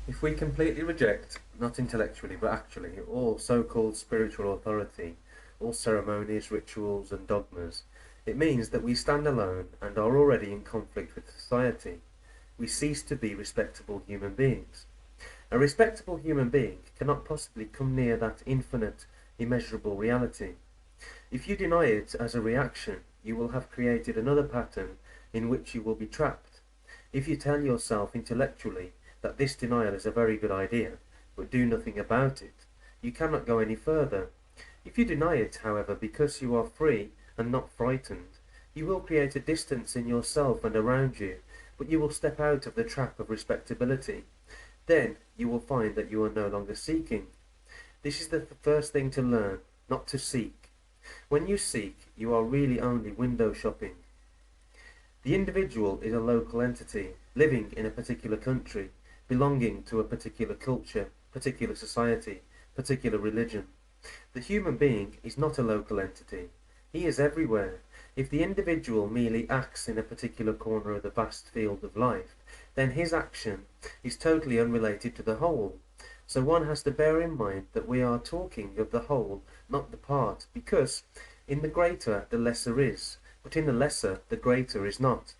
If we completely reject, not intellectually but actually, all so-called spiritual authority, all ceremonies, rituals and dogmas, it means that we stand alone and are already in conflict with society. We cease to be respectable human beings. A respectable human being cannot possibly come near that infinite, immeasurable reality. If you deny it as a reaction, you will have created another pattern in which you will be trapped. If you tell yourself intellectually that this denial is a very good idea, but do nothing about it, you cannot go any further. If you deny it, however, because you are free and not frightened, you will create a distance in yourself and around you, but you will step out of the trap of respectability. Then you will find that you are no longer seeking. This is the first thing to learn, not to seek. When you seek, you are really only window shopping. The individual is a local entity, living in a particular country, belonging to a particular culture, particular society, particular religion. The human being is not a local entity. He is everywhere. If the individual merely acts in a particular corner of the vast field of life, then his action is totally unrelated to the whole. So one has to bear in mind that we are talking of the whole, not the part, because in the greater the lesser is, but in the lesser the greater is not.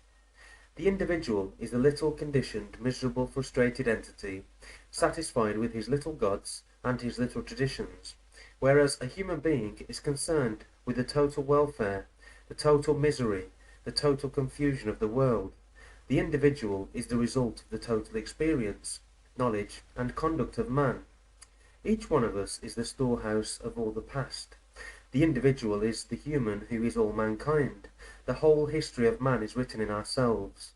The individual is a little conditioned, miserable, frustrated entity, satisfied with his little gods and his little traditions, whereas a human being is concerned with the total welfare, the total misery, the total confusion of the world. The individual is the result of the total experience, knowledge, and conduct of man. Each one of us is the storehouse of all the past. The individual is the human who is all mankind. The whole history of man is written in ourselves.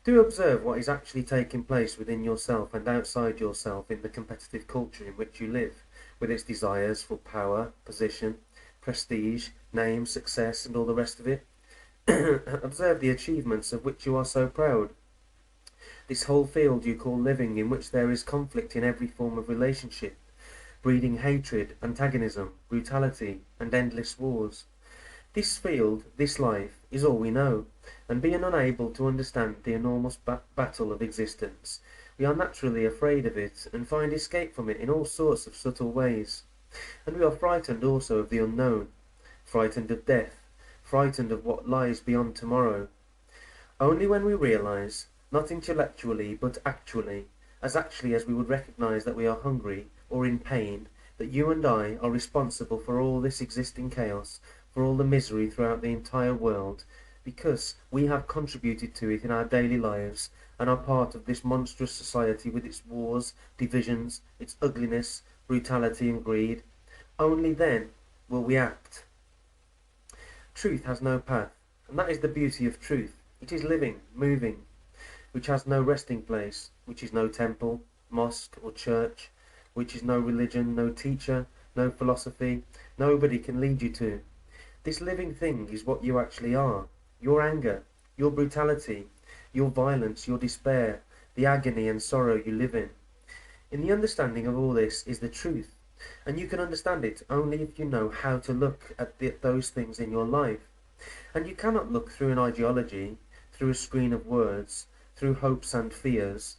Do observe what is actually taking place within yourself and outside yourself in the competitive culture in which you live, with its desires for power, position, prestige, name, success, and all the rest of it. Observe the achievements of which you are so proud. This whole field you call living, in which there is conflict in every form of relationship, breeding hatred, antagonism, brutality, and endless wars. This field, this life, is all we know, and being unable to understand the enormous battle of existence, we are naturally afraid of it, and find escape from it in all sorts of subtle ways. And we are frightened also of the unknown, frightened of death, frightened of what lies beyond tomorrow. Only when we realize, not intellectually but actually as we would recognize that we are hungry or in pain, that you and I are responsible for all this existing chaos, for all the misery throughout the entire world, because we have contributed to it in our daily lives and are part of this monstrous society with its wars, divisions, its ugliness, brutality and greed. Only then will we act. Truth has no path, and that is the beauty of truth. It is living, moving, which has no resting place, which is no temple, mosque or church, which is no religion, no teacher, no philosophy, nobody can lead you to. This living thing is what you actually are. Your anger, your brutality, your violence, your despair, the agony and sorrow you live in. In the understanding of all this is the truth, and you can understand it only if you know how to look at those things in your life. And you cannot look through an ideology, through a screen of words, through hopes and fears.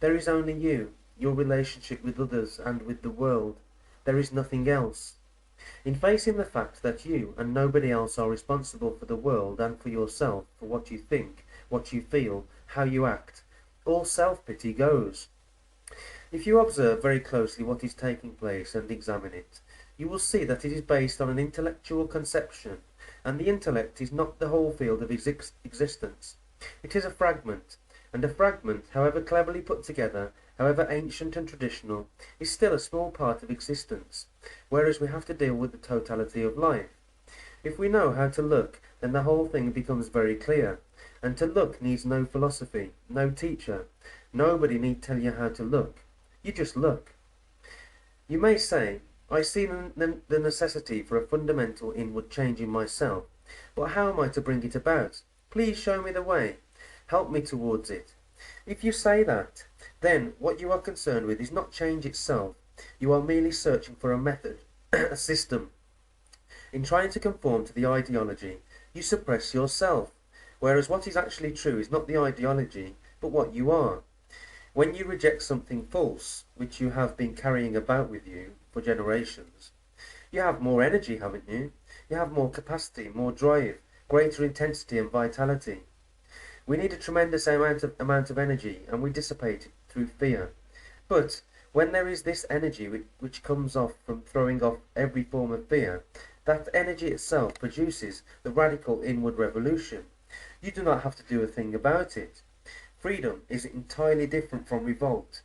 There is only you, your relationship with others and with the world. There is nothing else. In facing the fact that you and nobody else are responsible for the world and for yourself, for what you think, what you feel, how you act, all self-pity goes. If you observe very closely what is taking place and examine it, you will see that it is based on an intellectual conception, and the intellect is not the whole field of existence. It is a fragment, and a fragment, however cleverly put together, however ancient and traditional, is still a small part of existence, whereas we have to deal with the totality of life. If we know how to look, then the whole thing becomes very clear, and to look needs no philosophy, no teacher. Nobody need tell you how to look. You just look. You may say, I see the necessity for a fundamental inward change in myself, but how am I to bring it about? Please show me the way. Help me towards it. If you say that, then what you are concerned with is not change itself. You are merely searching for a method, a system. In trying to conform to the ideology, you suppress yourself, whereas what is actually true is not the ideology, but what you are. When you reject something false, which you have been carrying about with you for generations, you have more energy, haven't you? You have more capacity, more drive, greater intensity and vitality. We need a tremendous amount of energy, and we dissipate it through fear. But when there is this energy which comes off from throwing off every form of fear, that energy itself produces the radical inward revolution. You do not have to do a thing about it. Freedom is entirely different from revolt.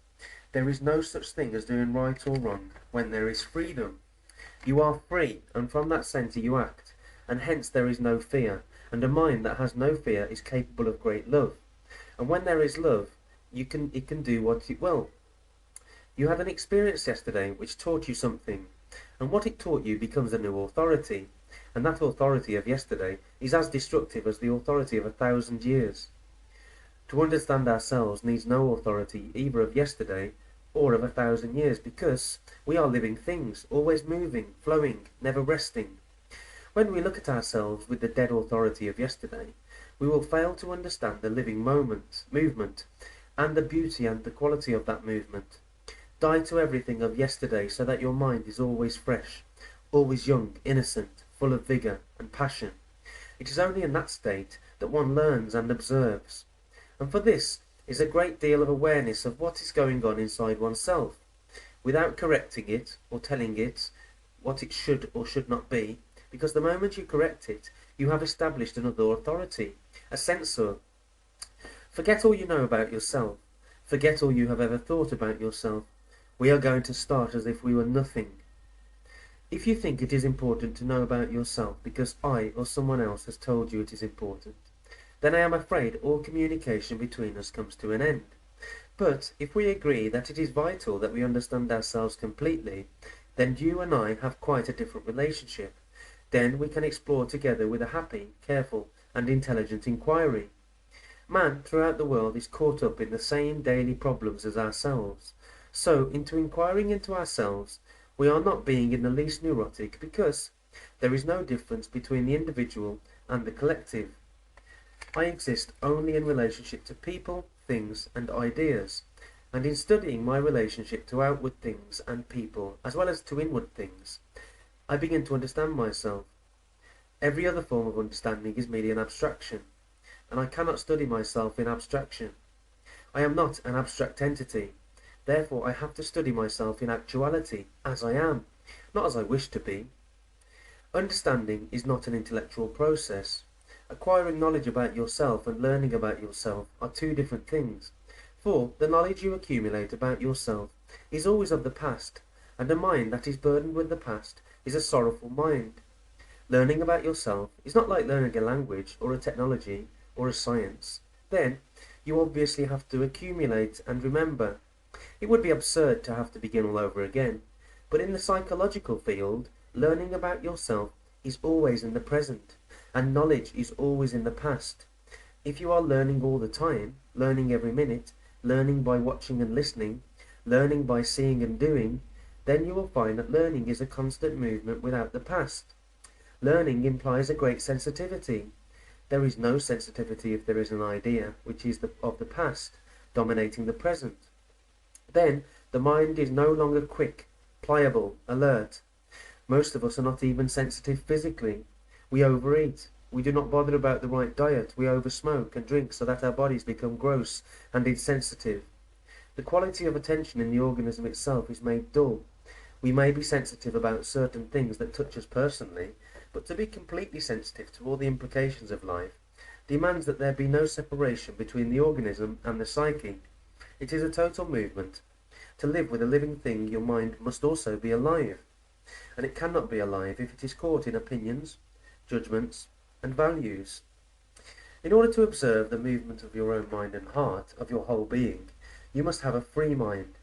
There is no such thing as doing right or wrong when there is freedom. You are free, and from that centre you act, and hence there is no fear, and a mind that has no fear is capable of great love. And when there is love, it can do what it will. You had an experience yesterday which taught you something, and what it taught you becomes a new authority, and that authority of yesterday is as destructive as the authority of 1,000 years. To understand ourselves needs no authority either of yesterday or of 1,000 years, because we are living things, always moving, flowing, never resting. When we look at ourselves with the dead authority of yesterday, we will fail to understand the living movement, and the beauty and the quality of that movement. Die to everything of yesterday so that your mind is always fresh, always young, innocent, full of vigour and passion. It is only in that state that one learns and observes. And for this is a great deal of awareness of what is going on inside oneself, without correcting it or telling it what it should or should not be, because the moment you correct it, you have established another authority, a censor. Forget all you know about yourself. Forget all you have ever thought about yourself. We are going to start as if we were nothing. If you think it is important to know about yourself because I or someone else has told you it is important, then I am afraid all communication between us comes to an end. But if we agree that it is vital that we understand ourselves completely, then you and I have quite a different relationship. Then we can explore together with a happy, careful, and intelligent inquiry. Man throughout the world is caught up in the same daily problems as ourselves. So, into inquiring into ourselves, we are not being in the least neurotic, because there is no difference between the individual and the collective. I exist only in relationship to people, things, and ideas, and in studying my relationship to outward things and people, as well as to inward things, I begin to understand myself. Every other form of understanding is merely an abstraction, and I cannot study myself in abstraction. I am not an abstract entity. Therefore I have to study myself in actuality, as I am, not as I wish to be. Understanding is not an intellectual process. Acquiring knowledge about yourself and learning about yourself are two different things, for the knowledge you accumulate about yourself is always of the past, and a mind that is burdened with the past is a sorrowful mind. Learning about yourself is not like learning a language or a technology or a science. Then you obviously have to accumulate and remember. It would be absurd to have to begin all over again, but in the psychological field, learning about yourself is always in the present, and knowledge is always in the past. If you are learning all the time, learning every minute, learning by watching and listening, learning by seeing and doing, then you will find that learning is a constant movement without the past. Learning implies a great sensitivity. There is no sensitivity if there is an idea, which is of the past, dominating the present. Then the mind is no longer quick, pliable, alert. Most of us are not even sensitive physically. We overeat. We do not bother about the right diet. We oversmoke and drink so that our bodies become gross and insensitive. The quality of attention in the organism itself is made dull. We may be sensitive about certain things that touch us personally, but to be completely sensitive to all the implications of life demands that there be no separation between the organism and the psyche. It is a total movement. To live with a living thing, your mind must also be alive, and it cannot be alive if it is caught in opinions, judgments, and values. In order to observe the movement of your own mind and heart, of your whole being, you must have a free mind.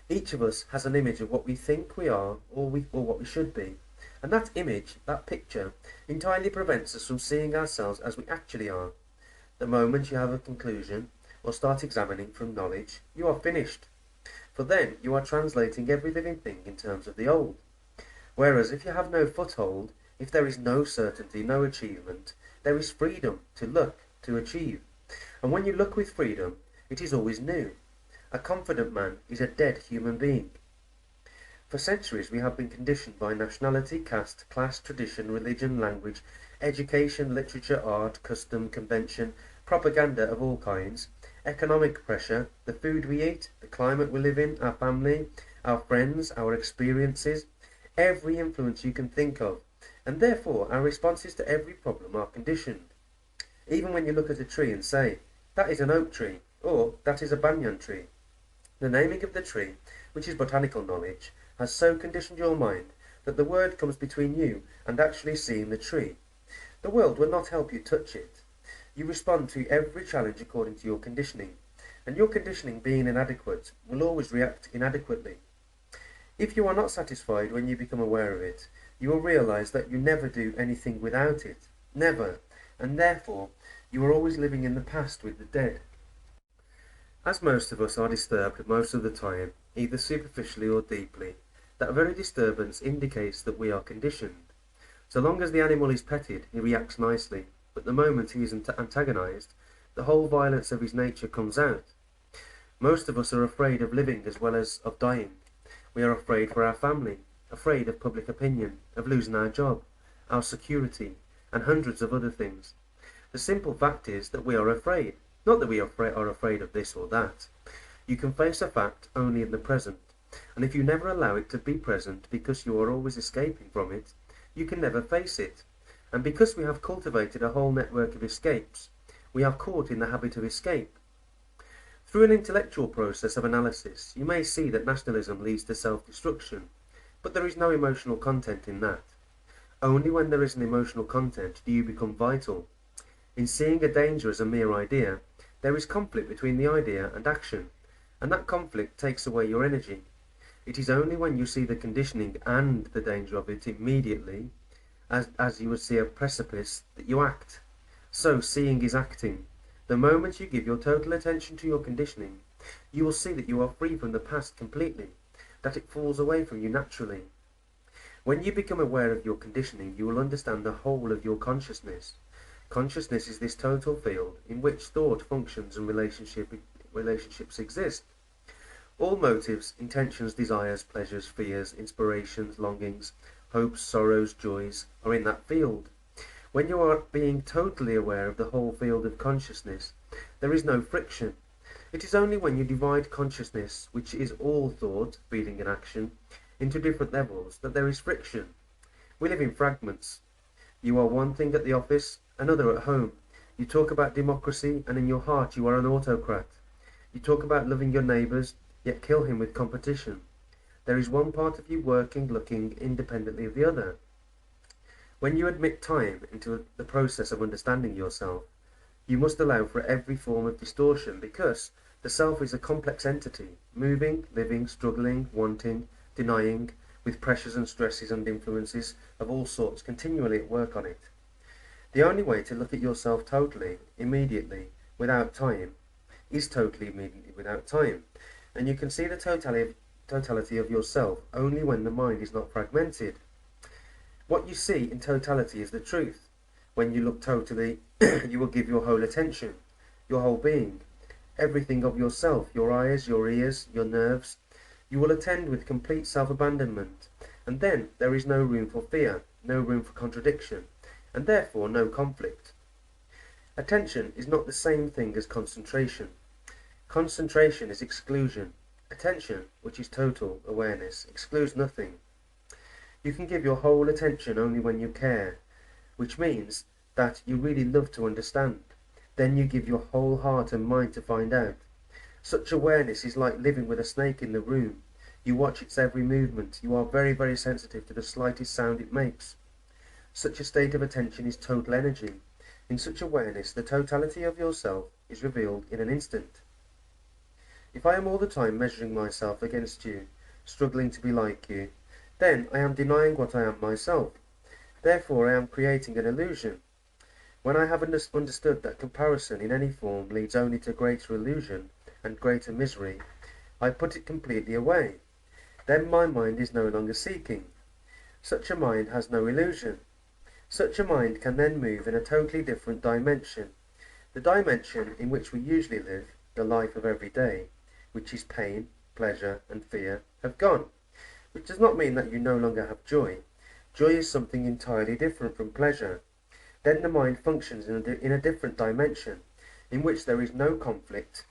Each of us has an image of what we think we are or what we should be, and that image, that picture, entirely prevents us from seeing ourselves as we actually are. The moment you have a conclusion, or start examining from knowledge, you are finished, for then you are translating every living thing in terms of the old. Whereas if you have no foothold, if there is no certainty, no achievement, there is freedom to look, to achieve. And when you look with freedom, it is always new. A confident man is a dead human being. For centuries we have been conditioned by nationality, caste, class, tradition, religion, language, education, literature, art, custom, convention, propaganda of all kinds, economic pressure, the food we eat, the climate we live in, our family, our friends, our experiences, every influence you can think of, and therefore our responses to every problem are conditioned. Even when you look at a tree and say, "That is an oak tree," or "That is a banyan tree," the naming of the tree, which is botanical knowledge, has so conditioned your mind that the word comes between you and actually seeing the tree. The world will not help you touch it. You respond to every challenge according to your conditioning, and your conditioning being inadequate will always react inadequately. If you are not satisfied when you become aware of it, you will realize that you never do anything without it. Never. And therefore, you are always living in the past with the dead. As most of us are disturbed most of the time, either superficially or deeply, that very disturbance indicates that we are conditioned. So long as the animal is petted, he reacts nicely, but the moment he is antagonized, the whole violence of his nature comes out. Most of us are afraid of living as well as of dying. We are afraid for our family, afraid of public opinion, of losing our job, our security, and hundreds of other things. The simple fact is that we are afraid, not that we are afraid of this or that. You can face a fact only in the present, and if you never allow it to be present because you are always escaping from it, you can never face it. And because we have cultivated a whole network of escapes, we are caught in the habit of escape. Through an intellectual process of analysis, you may see that nationalism leads to self-destruction, but there is no emotional content in that. Only when there is an emotional content do you become vital. In seeing a danger as a mere idea, there is conflict between the idea and action, and that conflict takes away your energy. It is only when you see the conditioning and the danger of it immediately, as you would see a precipice, that you act. So seeing is acting. The moment you give your total attention to your conditioning, you will see that you are free from the past completely, that it falls away from you naturally. When you become aware of your conditioning, you will understand the whole of your consciousness. Consciousness is this total field in which thought functions and relationships exist. All motives, intentions, desires, pleasures, fears, inspirations, longings, hopes, sorrows, joys are in that field. When you are being totally aware of the whole field of consciousness, there is no friction. It is only when you divide consciousness, which is all thought, feeling and action, into different levels, that there is friction. We live in fragments. You are one thing at the office, another at home. You talk about democracy, and in your heart you are an autocrat. You talk about loving your neighbours, yet kill him with competition. There is one part of you working, looking independently of the other. When you admit time into the process of understanding yourself, you must allow for every form of distortion, because the self is a complex entity, moving, living, struggling, wanting, denying, with pressures and stresses and influences of all sorts continually at work on it. The only way to look at yourself totally, immediately, without time, is totally immediately without time, and you can see the totality of yourself only when the mind is not fragmented. What you see in totality is the truth. When you look totally, you will give your whole attention, your whole being, everything of yourself, your eyes, your ears, your nerves. You will attend with complete self-abandonment, and then there is no room for fear, no room for contradiction, and therefore no conflict. Attention is not the same thing as concentration. Concentration is exclusion. Attention, which is total awareness, excludes nothing. You can give your whole attention only when you care, which means that you really love to understand. Then you give your whole heart and mind to find out. Such awareness is like living with a snake in the room. You watch its every movement. You are very, very sensitive to the slightest sound it makes. Such a state of attention is total energy. In such awareness, the totality of yourself is revealed in an instant. If I am all the time measuring myself against you, struggling to be like you, then I am denying what I am myself. Therefore I am creating an illusion. When I have understood that comparison in any form leads only to greater illusion and greater misery, I put it completely away. Then my mind is no longer seeking. Such a mind has no illusion. Such a mind can then move in a totally different dimension, the dimension in which we usually live, the life of every day, which is pain, pleasure, and fear, have gone. Which does not mean that you no longer have joy. Joy is something entirely different from pleasure. Then the mind functions in a different dimension, in which there is no conflict,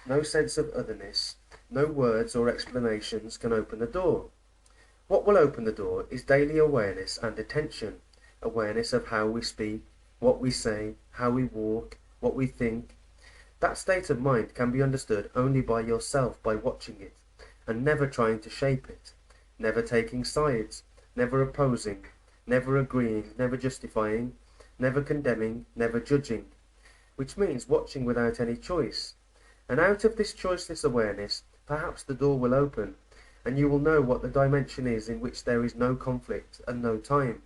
no sense of otherness, no words or explanations can open the door. What will open the door is daily awareness and attention, awareness of how we speak, what we say, how we walk, what we think. That state of mind can be understood only by yourself by watching it, and never trying to shape it, never taking sides, never opposing, never agreeing, never justifying, never condemning, never judging, which means watching without any choice. And out of this choiceless awareness, perhaps the door will open, and you will know what the dimension is in which there is no conflict and no time.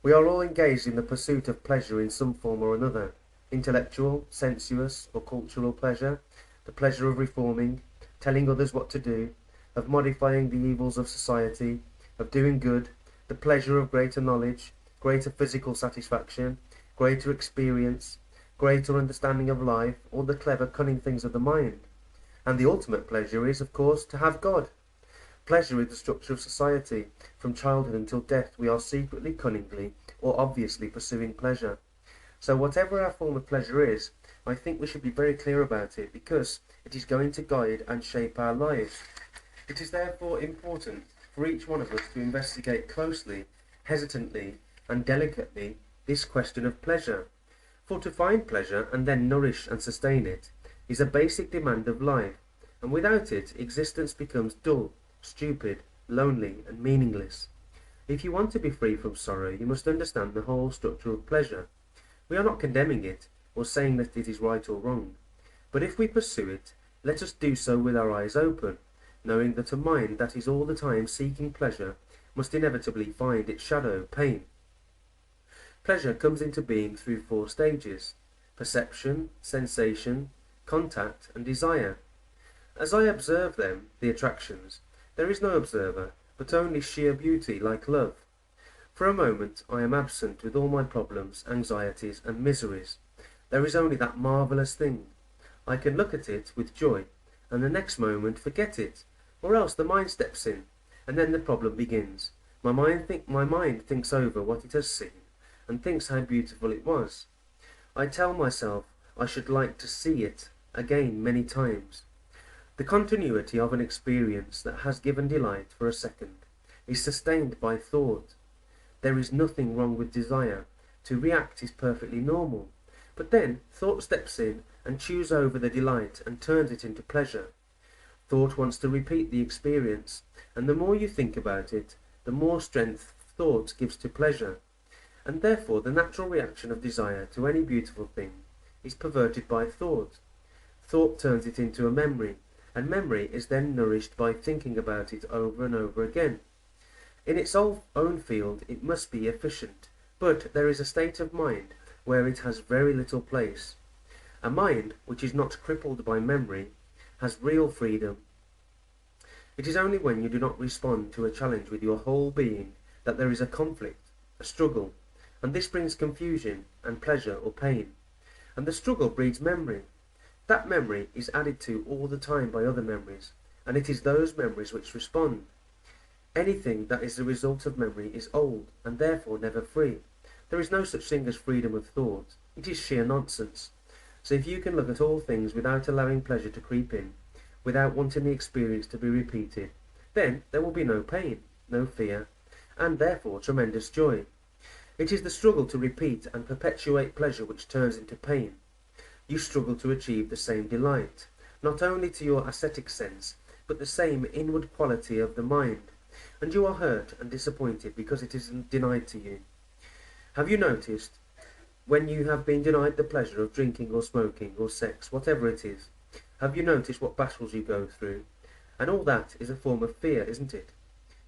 We are all engaged in the pursuit of pleasure in some form or another, intellectual, sensuous, or cultural pleasure, the pleasure of reforming, telling others what to do, of modifying the evils of society, of doing good, the pleasure of greater knowledge, greater physical satisfaction, greater experience, greater understanding of life, all the clever, cunning things of the mind. And the ultimate pleasure is, of course, to have God. Pleasure is the structure of society. From childhood until death we are secretly, cunningly, or obviously pursuing pleasure. So whatever our form of pleasure is, I think we should be very clear about it, because it is going to guide and shape our lives. It is therefore important for each one of us to investigate closely, hesitantly, and delicately this question of pleasure. For to find pleasure and then nourish and sustain it is a basic demand of life, and without it existence becomes dull, stupid, lonely, and meaningless. If you want to be free from sorrow, you must understand the whole structure of pleasure. We are not condemning it, or saying that it is right or wrong. But if we pursue it, let us do so with our eyes open, knowing that a mind that is all the time seeking pleasure must inevitably find its shadow, pain. Pleasure comes into being through 4 stages: perception, sensation, contact, and desire. As I observe them, the attractions, there is no observer, but only sheer beauty like love. For a moment I am absent with all my problems, anxieties, and miseries. There is only that marvellous thing. I can look at it with joy, and the next moment forget it, or else the mind steps in, and then the problem begins. My mind thinks over what it has seen, and thinks how beautiful it was. I tell myself I should like to see it again many times. The continuity of an experience that has given delight for a second is sustained by thought. There is nothing wrong with desire. To react is perfectly normal. But then thought steps in and chews over the delight and turns it into pleasure. Thought wants to repeat the experience, and the more you think about it, the more strength thought gives to pleasure. And therefore the natural reaction of desire to any beautiful thing is perverted by thought. Thought turns it into a memory, and memory is then nourished by thinking about it over and over again. In its own field it must be efficient, but there is a state of mind where it has very little place. A mind which is not crippled by memory has real freedom. It is only when you do not respond to a challenge with your whole being that there is a conflict, a struggle, and this brings confusion and pleasure or pain. And the struggle breeds memory. That memory is added to all the time by other memories, and it is those memories which respond. Anything that is the result of memory is old, and therefore never free. There is no such thing as freedom of thought. It is sheer nonsense. So if you can look at all things without allowing pleasure to creep in, without wanting the experience to be repeated, then there will be no pain, no fear, and therefore tremendous joy. It is the struggle to repeat and perpetuate pleasure which turns into pain. You struggle to achieve the same delight, not only to your ascetic sense, but the same inward quality of the mind, and you are hurt and disappointed because it is denied to you. Have you noticed, when you have been denied the pleasure of drinking or smoking or sex, whatever it is, have you noticed what battles you go through? And all that is a form of fear, isn't it?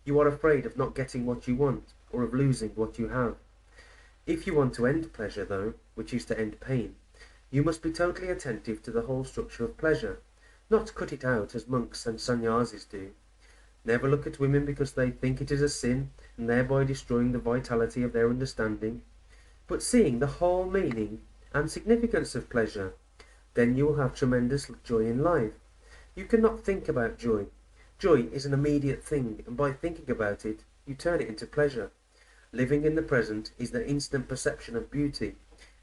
You are afraid of not getting what you want, or of losing what you have. If you want to end pleasure, though, which is to end pain, you must be totally attentive to the whole structure of pleasure, not cut it out as monks and sannyasis do. Never look at women because they think it is a sin, and thereby destroying the vitality of their understanding, but seeing the whole meaning and significance of pleasure. Then you will have tremendous joy in life. You cannot think about joy. Joy is an immediate thing, and by thinking about it, you turn it into pleasure. Living in the present is the instant perception of beauty,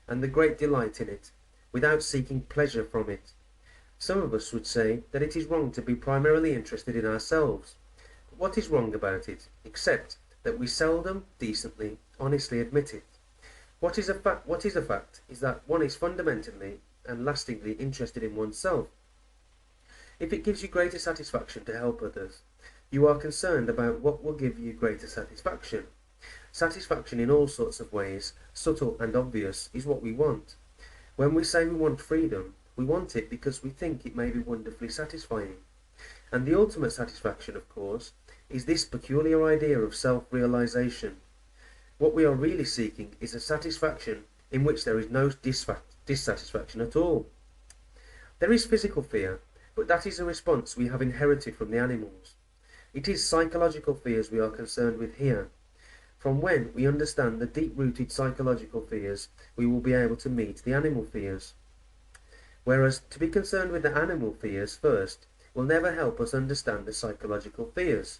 and the great delight in it, without seeking pleasure from it. Some of us would say that it is wrong to be primarily interested in ourselves. But what is wrong about it, except that we seldom, decently, honestly admit it? What is a fact is that one is fundamentally and lastingly interested in oneself. If it gives you greater satisfaction to help others, you are concerned about what will give you greater satisfaction. Satisfaction in all sorts of ways, subtle and obvious, is what we want. When we say we want freedom, we want it because we think it may be wonderfully satisfying. And the ultimate satisfaction, of course, is this peculiar idea of self-realization. What we are really seeking is a satisfaction in which there is no dissatisfaction at all. There is physical fear, but that is a response we have inherited from the animals. It is psychological fears we are concerned with here. From when we understand the deep-rooted psychological fears, we will be able to meet the animal fears. Whereas to be concerned with the animal fears first will never help us understand the psychological fears.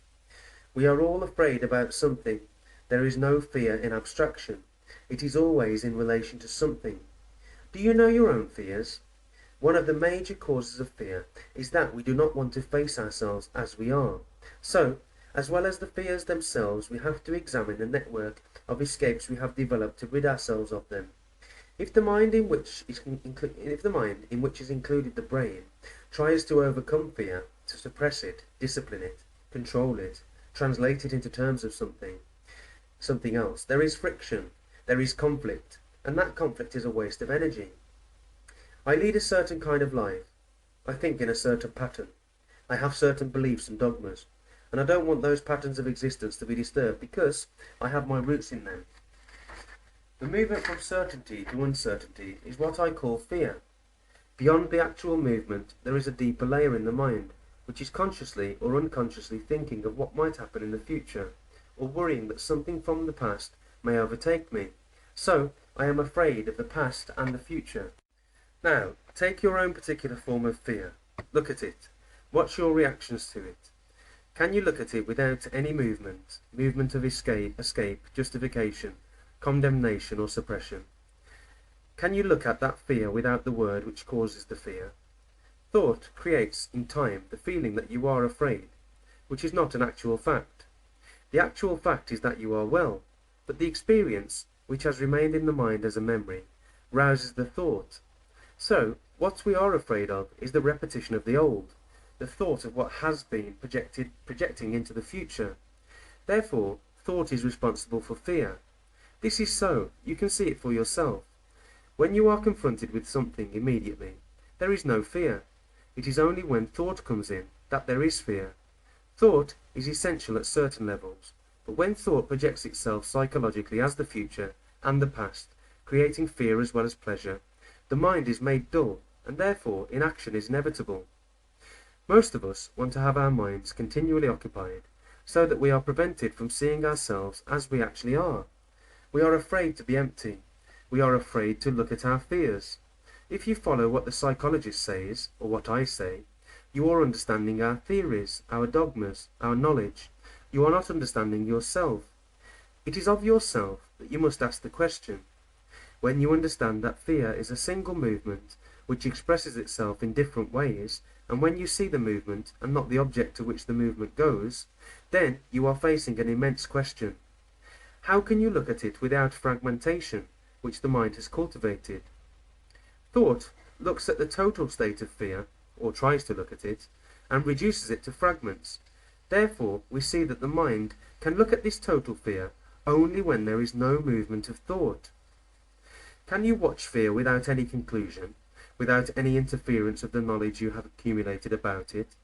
We are all afraid about something. There is no fear in abstraction. It is always in relation to something. Do you know your own fears? One of the major causes of fear is that we do not want to face ourselves as we are. So, as well as the fears themselves, we have to examine the network of escapes we have developed to rid ourselves of them. If the mind in which is included the brain tries to overcome fear, to suppress it, discipline it, control it, translate it into terms of something else, there is friction, there is conflict, and that conflict is a waste of energy. I lead a certain kind of life. I think in a certain pattern. I have certain beliefs and dogmas, and I don't want those patterns of existence to be disturbed because I have my roots in them. The movement from certainty to uncertainty is what I call fear. Beyond the actual movement, there is a deeper layer in the mind, which is consciously or unconsciously thinking of what might happen in the future, or worrying that something from the past may overtake me. So, I am afraid of the past and the future. Now, take your own particular form of fear. Look at it. What's your reactions to it? Can you look at it without any movement of escape, justification, condemnation or suppression? Can you look at that fear without the word which causes the fear? Thought creates in time the feeling that you are afraid, which is not an actual fact. The actual fact is that you are well, but the experience, which has remained in the mind as a memory, rouses the thought. So, what we are afraid of is the repetition of the old, the thought of what has been projecting into the future. Therefore, thought is responsible for fear. This is so, you can see it for yourself. When you are confronted with something immediately, there is no fear. It is only when thought comes in that there is fear. Thought is essential at certain levels, but when thought projects itself psychologically as the future and the past, creating fear as well as pleasure, the mind is made dull, and therefore inaction is inevitable. Most of us want to have our minds continually occupied, so that we are prevented from seeing ourselves as we actually are. We are afraid to be empty. We are afraid to look at our fears. If you follow what the psychologist says, or what I say, you are understanding our theories, our dogmas, our knowledge. You are not understanding yourself. It is of yourself that you must ask the question. When you understand that fear is a single movement which expresses itself in different ways, and when you see the movement and not the object to which the movement goes, then you are facing an immense question. How can you look at it without fragmentation, which the mind has cultivated? Thought looks at the total state of fear, or tries to look at it, and reduces it to fragments. Therefore, we see that the mind can look at this total fear only when there is no movement of thought. Can you watch fear without any conclusion, without any interference of the knowledge you have accumulated about it?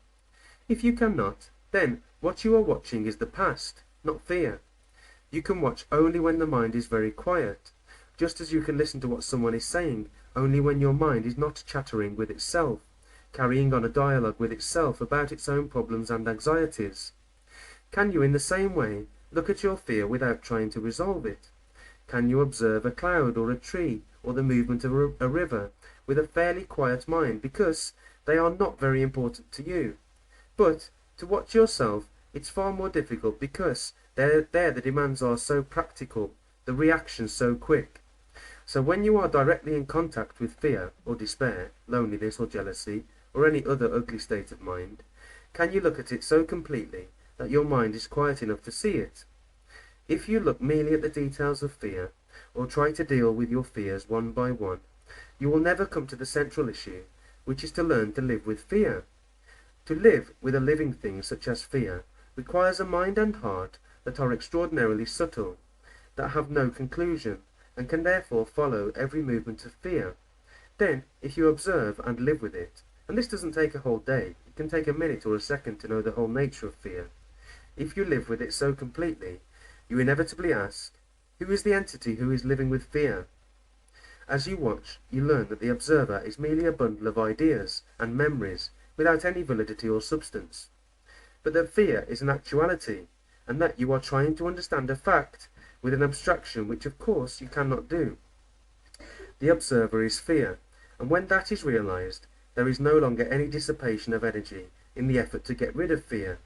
If you cannot, then what you are watching is the past, not fear. You can watch only when the mind is very quiet, just as you can listen to what someone is saying only when your mind is not chattering with itself, carrying on a dialogue with itself about its own problems and anxieties. Can you in the same way look at your fear without trying to resolve it? Can you observe a cloud or a tree or the movement of a river with a fairly quiet mind because they are not very important to you. But to watch yourself, it's far more difficult because there the demands are so practical, the reactions so quick. So when you are directly in contact with fear or despair, loneliness or jealousy, or any other ugly state of mind, can you look at it so completely that your mind is quiet enough to see it? If you look merely at the details of fear, or try to deal with your fears one by one, you will never come to the central issue, which is to learn to live with fear. To live with a living thing such as fear requires a mind and heart that are extraordinarily subtle, that have no conclusion, and can therefore follow every movement of fear. Then, if you observe and live with it, and this doesn't take a whole day, it can take a minute or a second to know the whole nature of fear. If you live with it so completely, you inevitably ask, who is the entity who is living with fear? As you watch, you learn that the observer is merely a bundle of ideas and memories without any validity or substance, but that fear is an actuality, and that you are trying to understand a fact with an abstraction which of course you cannot do. The observer is fear, and when that is realized, there is no longer any dissipation of energy in the effort to get rid of fear,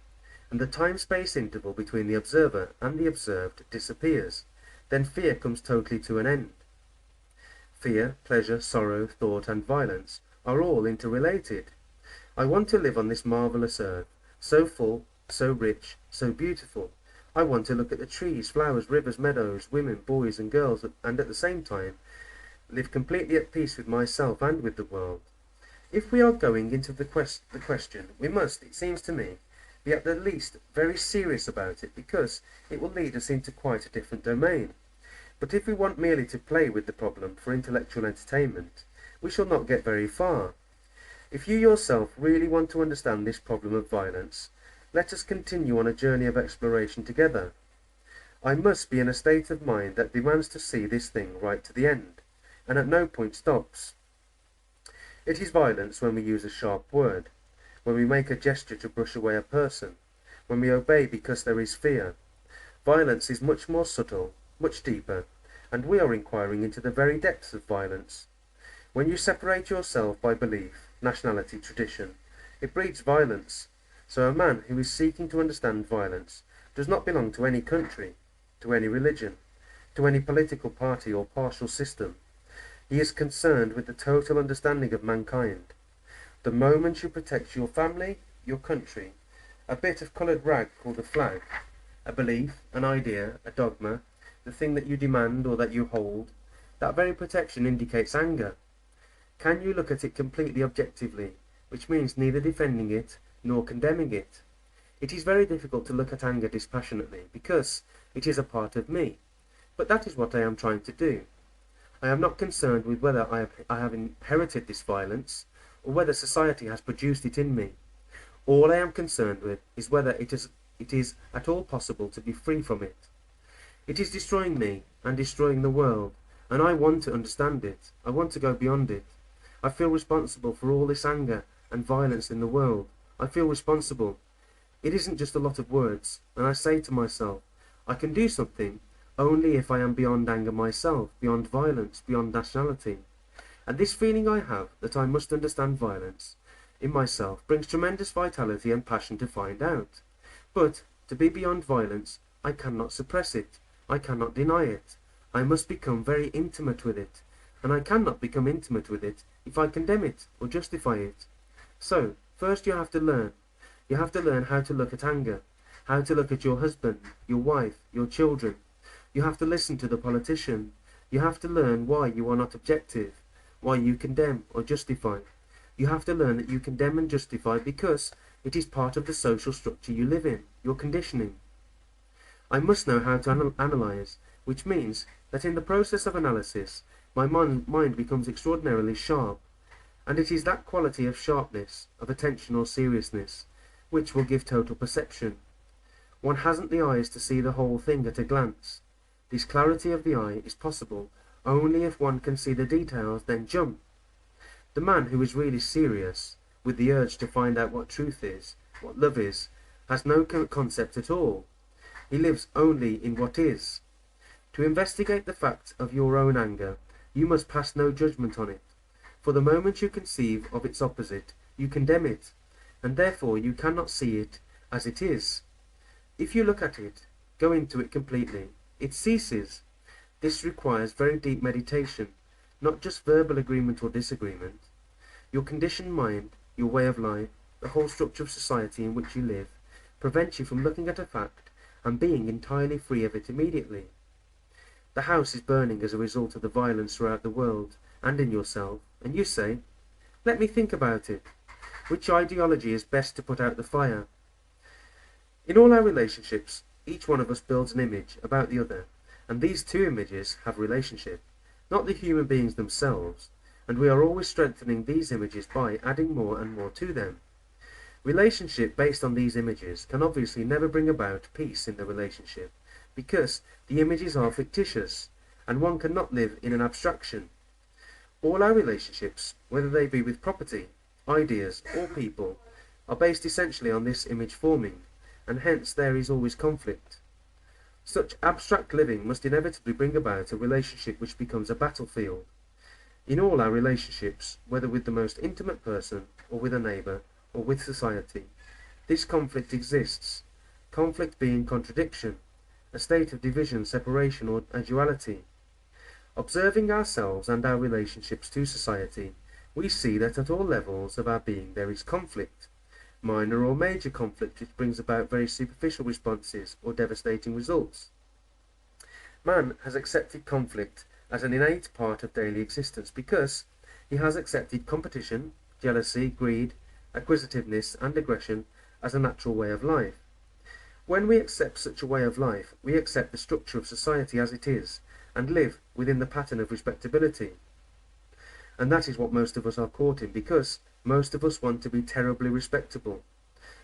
and the time-space interval between the observer and the observed disappears. Then fear comes totally to an end. Fear, pleasure, sorrow, thought, and violence are all interrelated. I want to live on this marvellous earth, so full, so rich, so beautiful. I want to look at the trees, flowers, rivers, meadows, women, boys, and girls, and at the same time live completely at peace with myself and with the world. If we are going into the question, we must, it seems to me, be at the least very serious about it, because it will lead us into quite a different domain. But if we want merely to play with the problem for intellectual entertainment, we shall not get very far. If you yourself really want to understand this problem of violence, let us continue on a journey of exploration together. I must be in a state of mind that demands to see this thing right to the end, and at no point stops. It is violence when we use a sharp word, when we make a gesture to brush away a person, when we obey because there is fear. Violence is much more subtle, much deeper, and we are inquiring into the very depths of violence. When you separate yourself by belief, nationality, tradition, it breeds violence. So a man who is seeking to understand violence does not belong to any country, to any religion, to any political party or partial system. He is concerned with the total understanding of mankind. The moment you protect your family, your country, a bit of coloured rag called a flag, a belief, an idea, a dogma, the thing that you demand or that you hold, that very protection indicates anger. Can you look at it completely objectively, which means neither defending it nor condemning it? It is very difficult to look at anger dispassionately, because it is a part of me. But that is what I am trying to do. I am not concerned with whether I have inherited this violence, or whether society has produced it in me. All I am concerned with is whether it is at all possible to be free from it. It is destroying me and destroying the world, and I want to understand it. I want to go beyond it. I feel responsible for all this anger and violence in the world. I feel responsible. It isn't just a lot of words, and I say to myself, I can do something only if I am beyond anger myself, beyond violence, beyond nationality. And this feeling I have that I must understand violence in myself brings tremendous vitality and passion to find out. But to be beyond violence, I cannot suppress it. I cannot deny it. I must become very intimate with it, and I cannot become intimate with it if I condemn it or justify it. So, first you have to learn. You have to learn how to look at anger, how to look at your husband, your wife, your children. You have to listen to the politician. You have to learn why you are not objective, why you condemn or justify. You have to learn that you condemn and justify because it is part of the social structure you live in, your conditioning. I must know how to analyze, which means that in the process of analysis, my mind becomes extraordinarily sharp, and it is that quality of sharpness, of attention or seriousness, which will give total perception. One hasn't the eyes to see the whole thing at a glance. This clarity of the eye is possible only if one can see the details, then jump. The man who is really serious, with the urge to find out what truth is, what love is, has no concept at all. He lives only in what is. To investigate the fact of your own anger, you must pass no judgment on it. For the moment you conceive of its opposite, you condemn it, and therefore you cannot see it as it is. If you look at it, go into it completely, it ceases. This requires very deep meditation, not just verbal agreement or disagreement. Your conditioned mind, your way of life, the whole structure of society in which you live, prevents you from looking at a fact and being entirely free of it immediately. The house is burning as a result of the violence throughout the world and in yourself, and you say, "Let me think about it. Which ideology is best to put out the fire?" In all our relationships, each one of us builds an image about the other, and these two images have relationship, not the human beings themselves, and we are always strengthening these images by adding more and more to them. Relationship based on these images can obviously never bring about peace in the relationship, because the images are fictitious, and one cannot live in an abstraction. All our relationships, whether they be with property, ideas, or people, are based essentially on this image forming, and hence there is always conflict. Such abstract living must inevitably bring about a relationship which becomes a battlefield. In all our relationships, whether with the most intimate person, or with a neighbour, or with society, this conflict exists, conflict being contradiction, a state of division, separation, or a duality. Observing ourselves and our relationships to society, we see that at all levels of our being there is conflict, minor or major conflict which brings about very superficial responses or devastating results. Man has accepted conflict as an innate part of daily existence because he has accepted competition, jealousy, greed, acquisitiveness, and aggression as a natural way of life. When we accept such a way of life, we accept the structure of society as it is, and live within the pattern of respectability. And that is what most of us are caught in, because most of us want to be terribly respectable.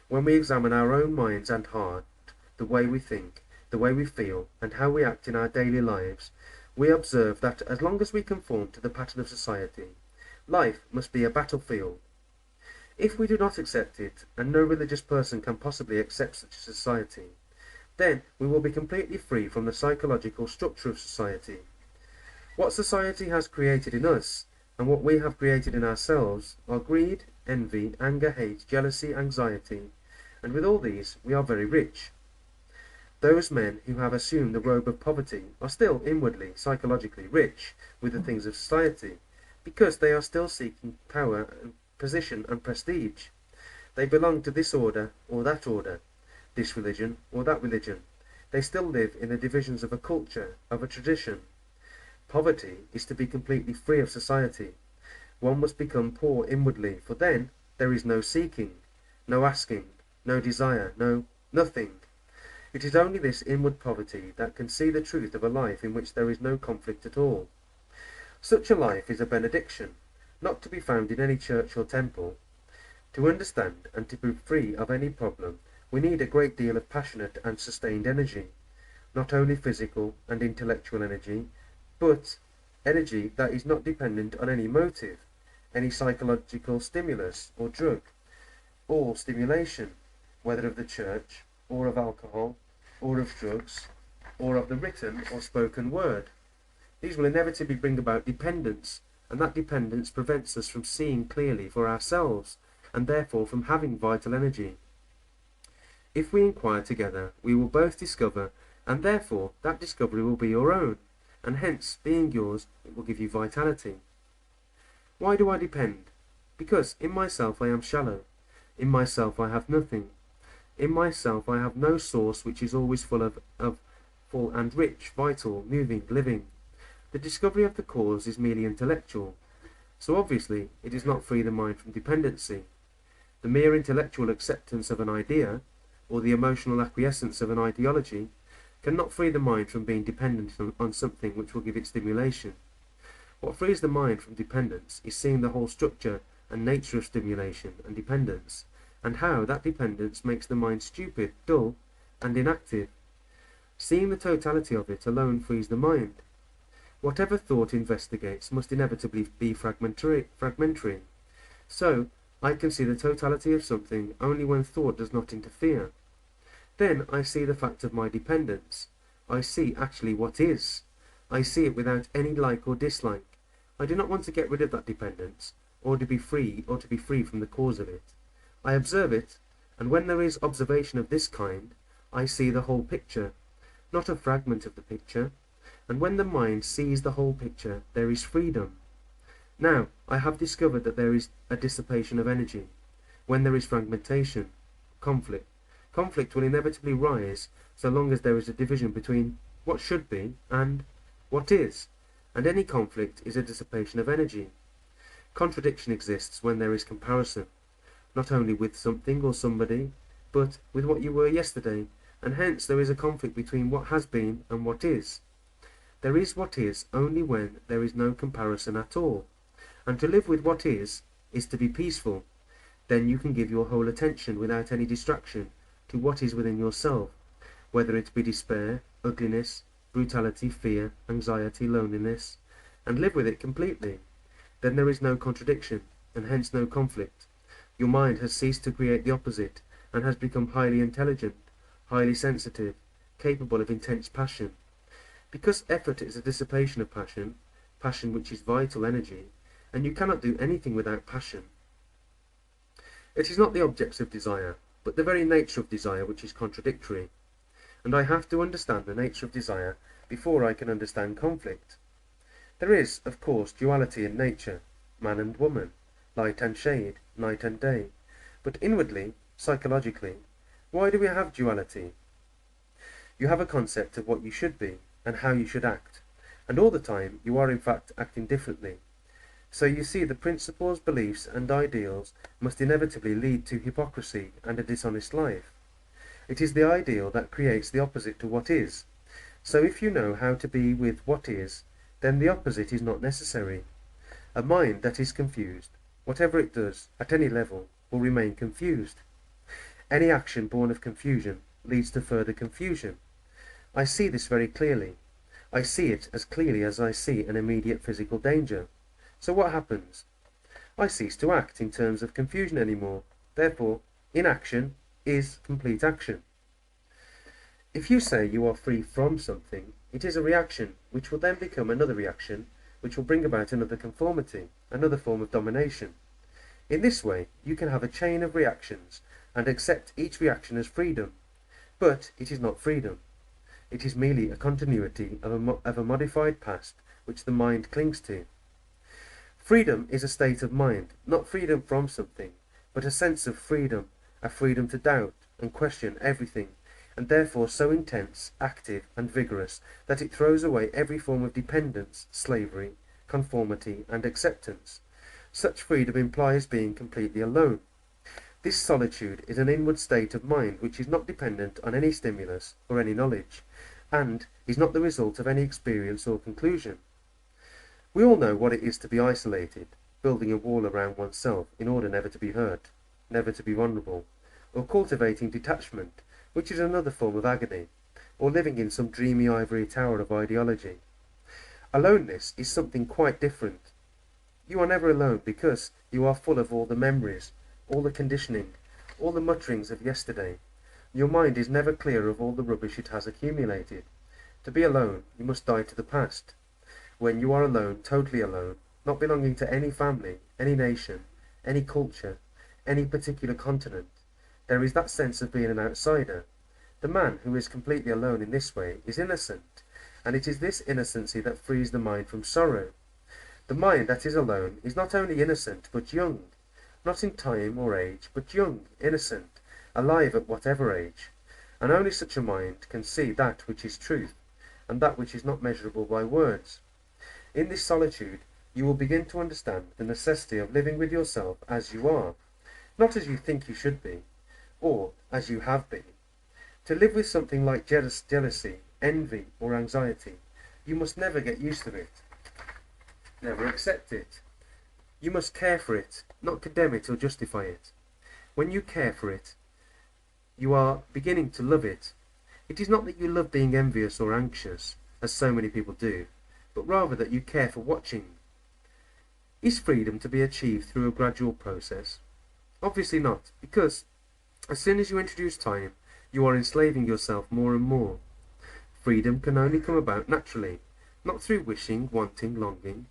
When we examine our own minds and heart, the way we think, the way we feel, and how we act in our daily lives, we observe that as long as we conform to the pattern of society, life must be a battlefield. If we do not accept it, and no religious person can possibly accept such a society, then we will be completely free from the psychological structure of society. What society has created in us, and what we have created in ourselves, are greed, envy, anger, hate, jealousy, anxiety, and with all these we are very rich. Those men who have assumed the robe of poverty are still inwardly, psychologically rich with the things of society, because they are still seeking power and position and prestige. They belong to this order or that order, this religion or that religion. They still live in the divisions of a culture, of a tradition. Poverty is to be completely free of society. One must become poor inwardly, for then there is no seeking, no asking, no desire, nothing. It is only this inward poverty that can see the truth of a life in which there is no conflict at all. Such a life is a benediction, not to be found in any church or temple. To understand and to be free of any problem, we need a great deal of passionate and sustained energy, not only physical and intellectual energy, but energy that is not dependent on any motive, any psychological stimulus or drug, or stimulation, whether of the church, or of alcohol, or of drugs, or of the written or spoken word. These will inevitably bring about dependence, and that dependence prevents us from seeing clearly for ourselves, and therefore from having vital energy. If we inquire together, we will both discover, and therefore that discovery will be your own, and hence, being yours, it will give you vitality. Why do I depend? Because in myself I am shallow. In myself I have nothing. In myself I have no source which is always full and rich, vital, moving, living. The discovery of the cause is merely intellectual, so obviously it does not free the mind from dependency. The mere intellectual acceptance of an idea, or the emotional acquiescence of an ideology, cannot free the mind from being dependent on something which will give it stimulation. What frees the mind from dependence is seeing the whole structure and nature of stimulation and dependence, and how that dependence makes the mind stupid, dull, and inactive. Seeing the totality of it alone frees the mind. Whatever thought investigates must inevitably be fragmentary. So, I can see the totality of something only when thought does not interfere. Then I see the fact of my dependence. I see actually what is. I see it without any like or dislike. I do not want to get rid of that dependence, or to be free from the cause of it. I observe it, and when there is observation of this kind, I see the whole picture, not a fragment of the picture, and when the mind sees the whole picture, there is freedom. Now, I have discovered that there is a dissipation of energy. When there is fragmentation, conflict will inevitably rise so long as there is a division between what should be and what is, and any conflict is a dissipation of energy. Contradiction exists when there is comparison, not only with something or somebody, but with what you were yesterday, and hence there is a conflict between what has been and what is. There is what is only when there is no comparison at all, and to live with what is to be peaceful. Then you can give your whole attention without any distraction to what is within yourself, whether it be despair, ugliness, brutality, fear, anxiety, loneliness, and live with it completely. Then there is no contradiction, and hence no conflict. Your mind has ceased to create the opposite, and has become highly intelligent, highly sensitive, capable of intense passion. Because effort is a dissipation of passion, passion which is vital energy, and you cannot do anything without passion. It is not the objects of desire, but the very nature of desire which is contradictory, and I have to understand the nature of desire before I can understand conflict. There is, of course, duality in nature, man and woman, light and shade, night and day, but inwardly, psychologically, why do we have duality? You have a concept of what you should be, and how you should act, and all the time you are in fact acting differently. So you see, the principles, beliefs, and ideals must inevitably lead to hypocrisy and a dishonest life. It is the ideal that creates the opposite to what is. So if you know how to be with what is, then the opposite is not necessary. A mind that is confused, whatever it does, at any level, will remain confused. Any action born of confusion leads to further confusion. I see this very clearly. I see it as clearly as I see an immediate physical danger. So what happens? I cease to act in terms of confusion anymore. Therefore, inaction is complete action. If you say you are free from something, it is a reaction, which will then become another reaction, which will bring about another conformity, another form of domination. In this way, you can have a chain of reactions, and accept each reaction as freedom. But it is not freedom. It is merely a continuity of a modified past, which the mind clings to. Freedom is a state of mind, not freedom from something, but a sense of freedom, a freedom to doubt and question everything, and therefore so intense, active, and vigorous that it throws away every form of dependence, slavery, conformity, and acceptance. Such freedom implies being completely alone. This solitude is an inward state of mind which is not dependent on any stimulus or any knowledge, and is not the result of any experience or conclusion. We all know what it is to be isolated, building a wall around oneself in order never to be hurt, never to be vulnerable, or cultivating detachment, which is another form of agony, or living in some dreamy ivory tower of ideology. Aloneness is something quite different. You are never alone because you are full of all the memories, all the conditioning, all the mutterings of yesterday. Your mind is never clear of all the rubbish it has accumulated. To be alone, you must die to the past. When you are alone, totally alone, not belonging to any family, any nation, any culture, any particular continent, there is that sense of being an outsider. The man who is completely alone in this way is innocent, and it is this innocency that frees the mind from sorrow. The mind that is alone is not only innocent, but young, not in time or age, but young, innocent, alive at whatever age, and only such a mind can see that which is truth, and that which is not measurable by words. In this solitude, you will begin to understand the necessity of living with yourself as you are, not as you think you should be, or as you have been. To live with something like jealousy, envy, or anxiety, you must never get used to it, never accept it. You must care for it, not condemn it or justify it. When you care for it, you are beginning to love it. It is not that you love being envious or anxious, as so many people do, but rather that you care for watching. Is freedom to be achieved through a gradual process? Obviously not, because as soon as you introduce time, you are enslaving yourself more and more. Freedom can only come about naturally, not through wishing, wanting, longing.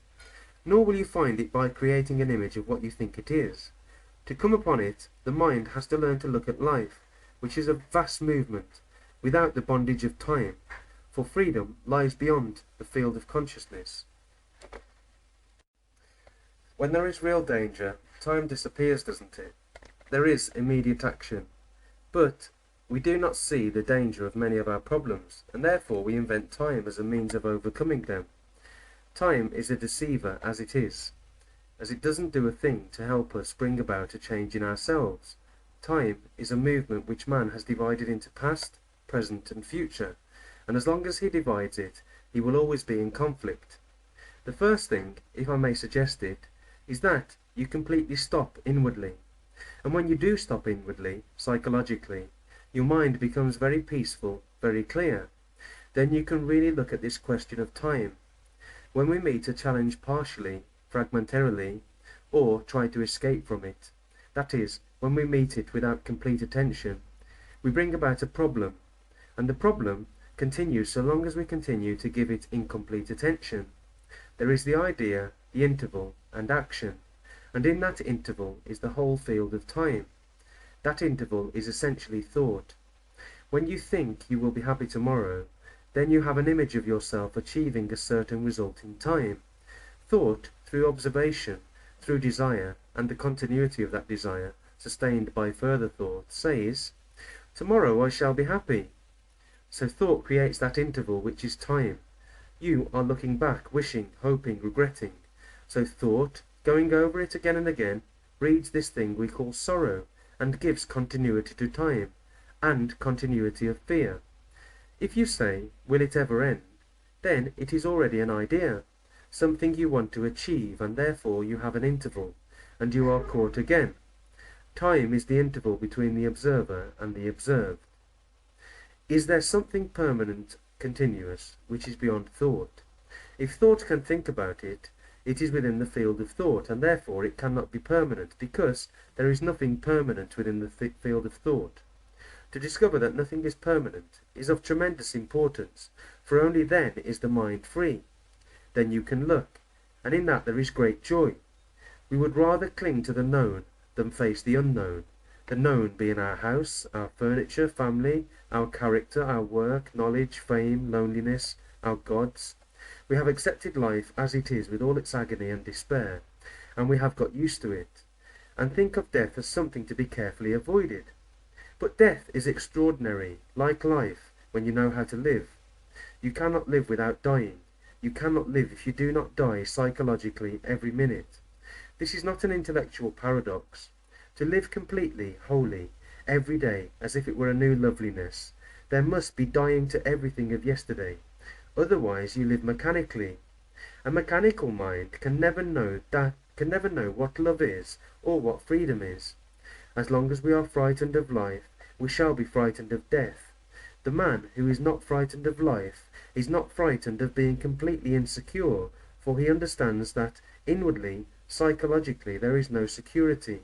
nor will you find it by creating an image of what you think it is. To come upon it, the mind has to learn to look at life, which is a vast movement, without the bondage of time, for freedom lies beyond the field of consciousness. When there is real danger, time disappears, doesn't it? There is immediate action. But we do not see the danger of many of our problems, and therefore we invent time as a means of overcoming them. Time is a deceiver as it is, as it doesn't do a thing to help us bring about a change in ourselves. Time is a movement which man has divided into past, present and future, and as long as he divides it, he will always be in conflict. The first thing, if I may suggest it, is that you completely stop inwardly. And when you do stop inwardly, psychologically, your mind becomes very peaceful, very clear. Then you can really look at this question of time. When we meet a challenge partially, fragmentarily, or try to escape from it, that is, when we meet it without complete attention, we bring about a problem, and the problem continues so long as we continue to give it incomplete attention. There is the idea, the interval, and action, and in that interval is the whole field of time. That interval is essentially thought. When you think you will be happy tomorrow, then you have an image of yourself achieving a certain result in time. Thought, through observation, through desire, and the continuity of that desire, sustained by further thought, says, "Tomorrow I shall be happy." So thought creates that interval which is time. You are looking back, wishing, hoping, regretting. So thought, going over it again and again, breeds this thing we call sorrow, and gives continuity to time, and continuity of fear. If you say, "Will it ever end?" then it is already an idea, something you want to achieve, and therefore you have an interval, and you are caught again. Time is the interval between the observer and the observed. Is there something permanent, continuous, which is beyond thought? If thought can think about it, it is within the field of thought, and therefore it cannot be permanent, because there is nothing permanent within the field of thought. To discover that nothing is permanent is of tremendous importance, for only then is the mind free. Then you can look, and in that there is great joy. We would rather cling to the known than face the unknown, the known being our house, our furniture, family, our character, our work, knowledge, fame, loneliness, our gods. We have accepted life as it is with all its agony and despair, and we have got used to it, and think of death as something to be carefully avoided. But death is extraordinary, like life, when you know how to live. You cannot live without dying. You cannot live if you do not die psychologically every minute. This is not an intellectual paradox. To live completely, wholly, every day, as if it were a new loveliness, there must be dying to everything of yesterday. Otherwise you live mechanically. A mechanical mind can never know what love is or what freedom is. As long as we are frightened of life, we shall be frightened of death. The man who is not frightened of life is not frightened of being completely insecure, for he understands that inwardly, psychologically, there is no security.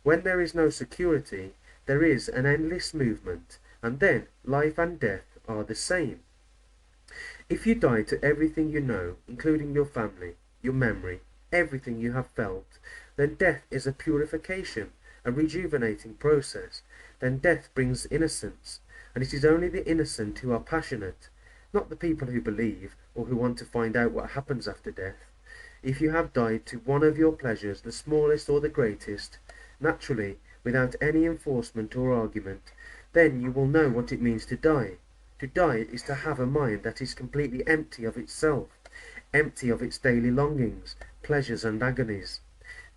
When there is no security, there is an endless movement, and then life and death are the same. If you die to everything you know, including your family, your memory, everything you have felt, then death is a purification, a rejuvenating process. Then death brings innocence, and it is only the innocent who are passionate, not the people who believe or who want to find out what happens after death. If you have died to one of your pleasures, the smallest or the greatest, naturally, without any enforcement or argument, then you will know what it means to die. To die is to have a mind that is completely empty of itself, empty of its daily longings, pleasures and agonies.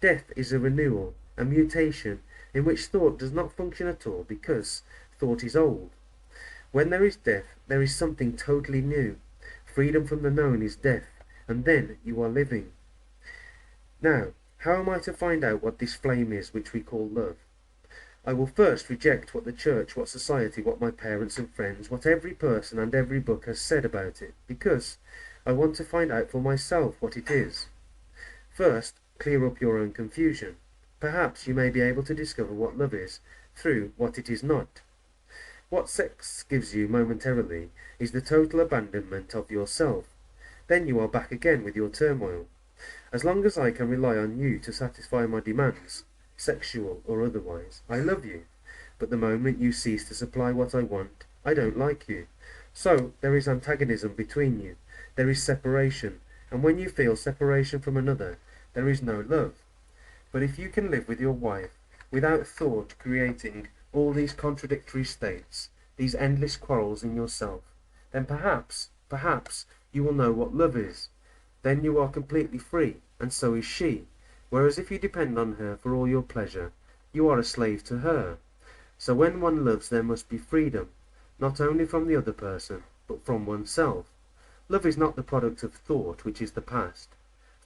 Death is a renewal, a mutation, in which thought does not function at all because thought is old. When there is death, there is something totally new. Freedom from the known is death, and then you are living. Now, how am I to find out what this flame is which we call love? I will first reject what the church, what society, what my parents and friends, what every person and every book has said about it, because I want to find out for myself what it is. First, clear up your own confusion. Perhaps you may be able to discover what love is through what it is not. What sex gives you momentarily is the total abandonment of yourself. Then you are back again with your turmoil. As long as I can rely on you to satisfy my demands, sexual or otherwise, I love you. But the moment you cease to supply what I want, I don't like you. So there is antagonism between you. There is separation. And when you feel separation from another, there is no love. But if you can live with your wife without thought creating all these contradictory states, these endless quarrels in yourself, then perhaps you will know what love is. Then you are completely free, and so is she. Whereas if you depend on her for all your pleasure, you are a slave to her. So when one loves, there must be freedom, not only from the other person, but from oneself. Love is not the product of thought, which is the past.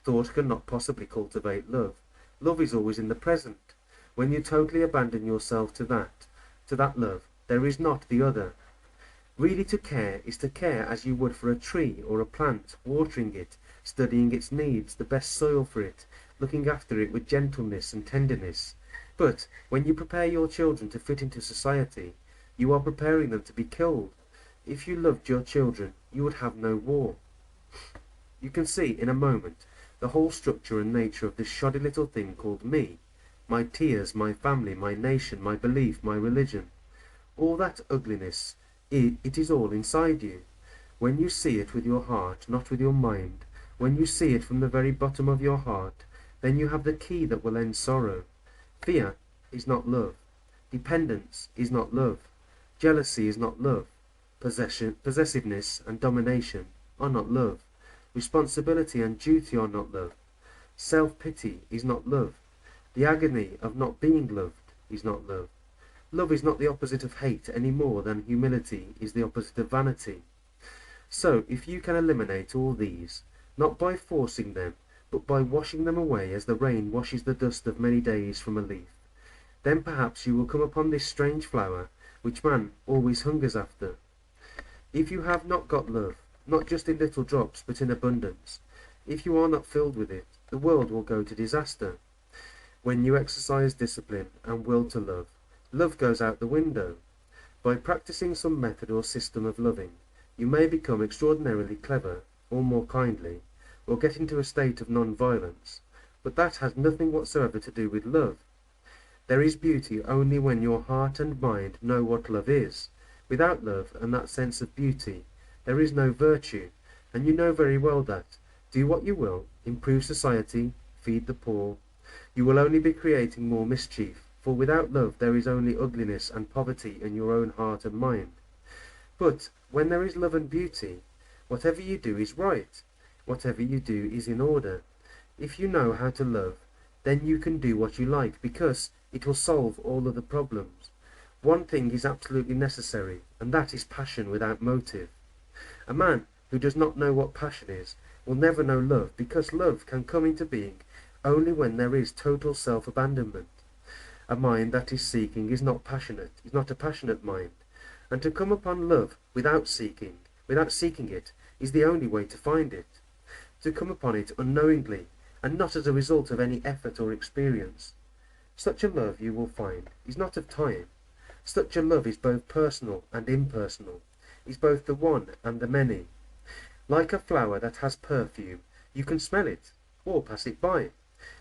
Thought cannot possibly cultivate love. Love is always in the present. When you totally abandon yourself to that love, there is not the other. Really to care is to care as you would for a tree or a plant, watering it, studying its needs, the best soil for it, looking after it with gentleness and tenderness. But when you prepare your children to fit into society, you are preparing them to be killed. If you loved your children, you would have no war. You can see in a moment the whole structure and nature of this shoddy little thing called me, my tears, my family, my nation, my belief, my religion. All that ugliness, it is all inside you. When you see it with your heart, not with your mind, when you see it from the very bottom of your heart, then you have the key that will end sorrow. Fear is not love. Dependence is not love. Jealousy is not love. Possessiveness and domination are not love. Responsibility and duty are not love. Self-pity is not love. The agony of not being loved is not love. Love is not the opposite of hate any more than humility is the opposite of vanity. So, if you can eliminate all these, not by forcing them, but by washing them away as the rain washes the dust of many days from a leaf, then perhaps you will come upon this strange flower which man always hungers after. If you have not got love, not just in little drops, but in abundance, if you are not filled with it, the world will go to disaster. When you exercise discipline and will to love, love goes out the window. By practicing some method or system of loving, you may become extraordinarily clever, or more kindly, or get into a state of non-violence, but that has nothing whatsoever to do with love. There is beauty only when your heart and mind know what love is. Without love and that sense of beauty, there is no virtue, and you know very well that, do what you will, improve society, feed the poor, you will only be creating more mischief, for without love there is only ugliness and poverty in your own heart and mind. But when there is love and beauty, whatever you do is right, whatever you do is in order. If you know how to love, then you can do what you like, because it will solve all other problems. One thing is absolutely necessary, and that is passion without motive. A man who does not know what passion is will never know love, because love can come into being only when there is total self-abandonment. A mind that is seeking is not passionate, is not a passionate mind, and to come upon love without seeking it, is the only way to find it. To come upon it unknowingly, and not as a result of any effort or experience. Such a love, you will find, is not of time. Such a love is both personal and impersonal, is both the one and the many. Like a flower that has perfume, you can smell it, or pass it by.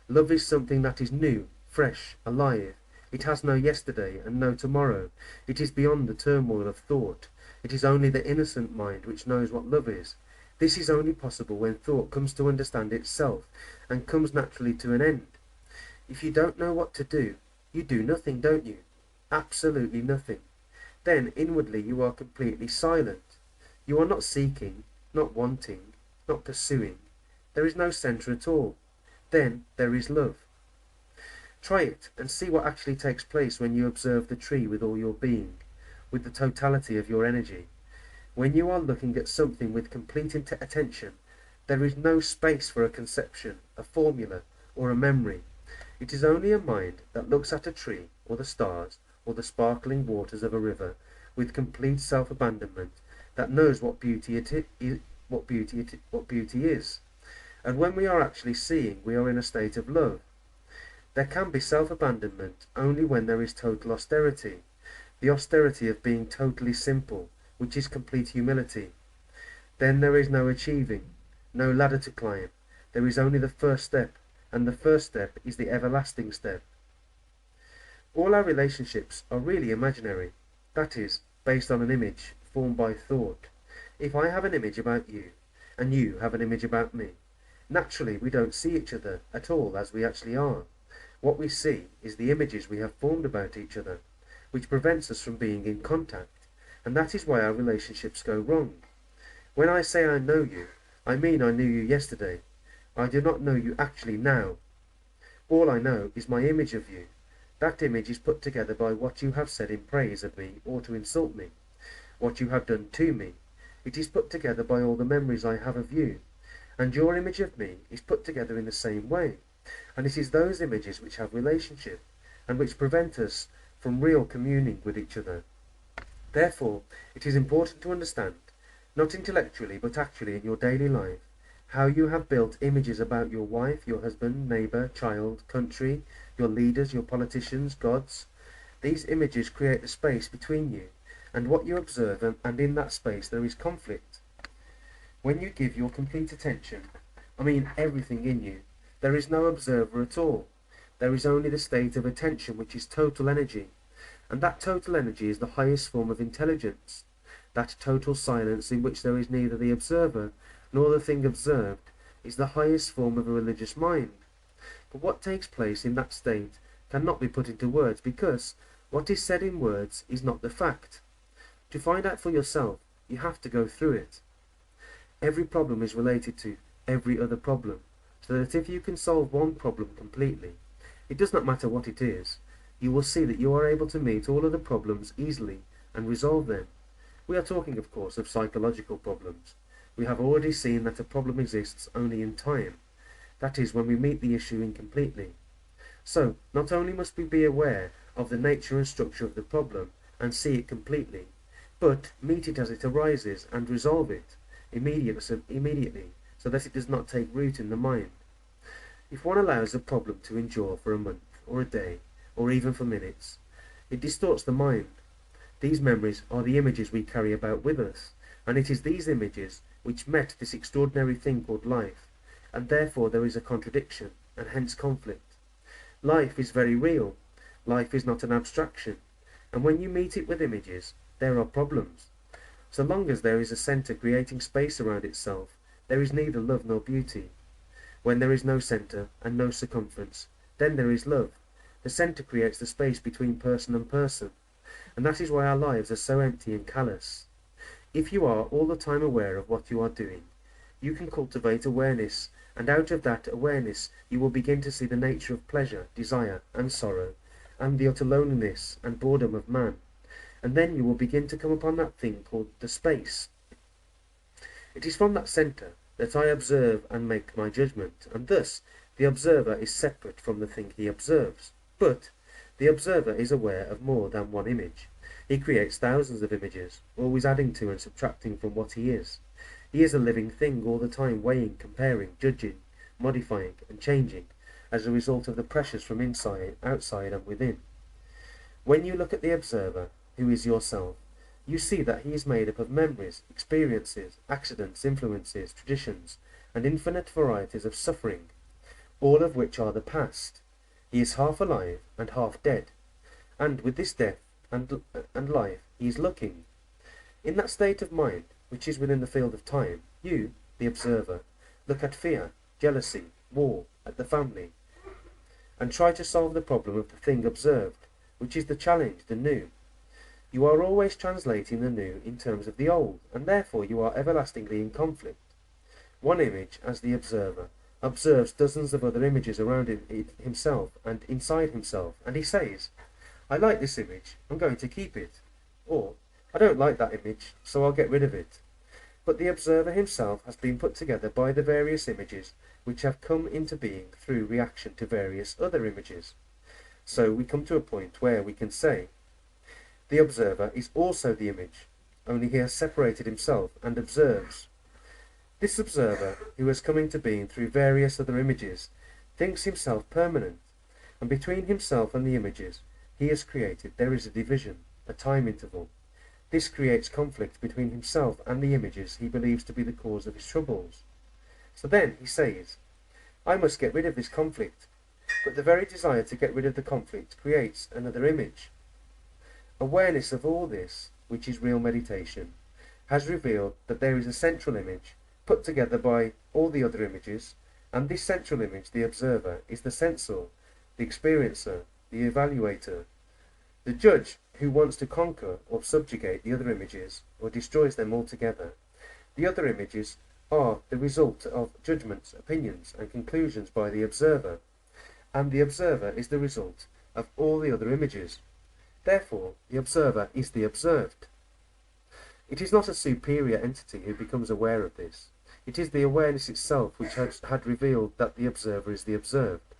Love is something that is new, fresh, alive. It has no yesterday and no tomorrow. It is beyond the turmoil of thought. It is only the innocent mind which knows what love is. This is only possible when thought comes to understand itself, and comes naturally to an end. If you don't know what to do, you do nothing, don't you? Absolutely nothing. Then inwardly you are completely silent. You are not seeking, not wanting, not pursuing. There is no centre at all. Then there is love. Try it and see what actually takes place when you observe the tree with all your being, with the totality of your energy. When you are looking at something with complete attention, there is no space for a conception, a formula, or a memory. It is only a mind that looks at a tree, or the stars, or the sparkling waters of a river, with complete self-abandonment, that knows what beauty is. And when we are actually seeing, we are in a state of love. There can be self-abandonment only when there is total austerity, the austerity of being totally simple, which is complete humility. Then there is no achieving, no ladder to climb, There is only the first step, and the first step is the everlasting step. All our relationships are really imaginary, that is, based on an image formed by thought. If I have an image about you, and you have an image about me, naturally we don't see each other at all as we actually are. What we see is the images we have formed about each other, which prevents us from being in contact, and that is why our relationships go wrong. When I say I know you, I mean I knew you yesterday. I do not know you actually now. All I know is my image of you. That image is put together by what you have said in praise of me or to insult me, what you have done to me. It is put together by all the memories I have of you, and your image of me is put together in the same way, and it is those images which have relationship, and which prevent us from real communing with each other. Therefore, it is important to understand, not intellectually but actually in your daily life, how you have built images about your wife, your husband, neighbour, child, country, your leaders, your politicians, gods. These images create the space between you and what you observe, and in that space there is conflict. When you give your complete attention, I mean everything in you, there is no observer at all. There is only the state of attention, which is total energy, and that total energy is the highest form of intelligence. That total silence in which there is neither the observer nor the thing observed is the highest form of a religious mind. But what takes place in that state cannot be put into words, because what is said in words is not the fact. To find out for yourself, you have to go through it. Every problem is related to every other problem, so that if you can solve one problem completely, it does not matter what it is, you will see that you are able to meet all other problems easily and resolve them. We are talking, of course, of psychological problems. We have already seen that a problem exists only in time, that is, when we meet the issue incompletely. So, not only must we be aware of the nature and structure of the problem and see it completely, but meet it as it arises and resolve it immediately, so that it does not take root in the mind. If one allows a problem to endure for a month, or a day, or even for minutes, it distorts the mind. These memories are the images we carry about with us, and it is these images which met this extraordinary thing called life, and therefore there is a contradiction, and hence conflict. Life is very real. Life is not an abstraction, and when you meet it with images, there are problems. So long as there is a centre creating space around itself, there is neither love nor beauty. When there is no centre and no circumference, then there is love. The centre creates the space between person and person, and that is why our lives are so empty and callous. If you are all the time aware of what you are doing, you can cultivate awareness, and out of that awareness you will begin to see the nature of pleasure, desire, and sorrow, and the utter loneliness and boredom of man, and then you will begin to come upon that thing called the space. It is from that centre that I observe and make my judgment, and thus the observer is separate from the thing he observes. But the observer is aware of more than one image. He creates thousands of images, always adding to and subtracting from what he is. He is a living thing, all the time weighing, comparing, judging, modifying, and changing, as a result of the pressures from inside, outside, and within. When you look at the observer, who is yourself, you see that he is made up of memories, experiences, accidents, influences, traditions, and infinite varieties of suffering, all of which are the past. He is half alive and half dead, and with this death and life he is looking. In that state of mind, which is within the field of time, you, the observer, look at fear, jealousy, war, at the family, and try to solve the problem of the thing observed, which is the challenge, the new. You are always translating the new in terms of the old, and therefore you are everlastingly in conflict. One image, as the observer, observes dozens of other images around himself and inside himself, and he says, I like this image, I'm going to keep it, or I don't like that image, so I'll get rid of it. But the observer himself has been put together by the various images which have come into being through reaction to various other images. So we come to a point where we can say, the observer is also the image, only he has separated himself and observes. This observer, who has come into being through various other images, thinks himself permanent, and between himself and the images he has created there is a division, a time interval. This creates conflict between himself and the images he believes to be the cause of his troubles. So then he says, I must get rid of this conflict. But the very desire to get rid of the conflict creates another image. Awareness of all this, which is real meditation, has revealed that there is a central image put together by all the other images, and this central image, the observer, is the censor, the experiencer, the evaluator, the judge who wants to conquer or subjugate the other images or destroys them altogether. The other images are the result of judgments, opinions, and conclusions by the observer, and the observer is the result of all the other images. Therefore, the observer is the observed. It is not a superior entity who becomes aware of this. It is the awareness itself which had revealed that the observer is the observed.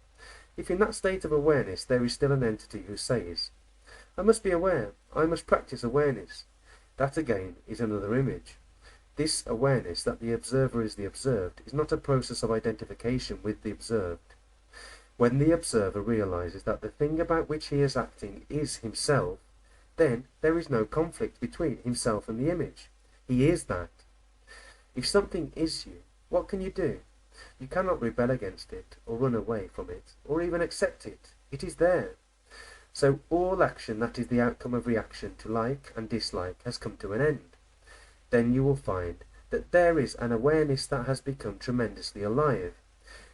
If in that state of awareness there is still an entity who says, I must be aware, I must practice awareness, that again is another image. This awareness that the observer is the observed is not a process of identification with the observed. When the observer realizes that the thing about which he is acting is himself, then there is no conflict between himself and the image. He is that. If something is you, what can you do? You cannot rebel against it, or run away from it, or even accept it. It is there. So all action that is the outcome of reaction to like and dislike has come to an end. Then you will find that there is an awareness that has become tremendously alive.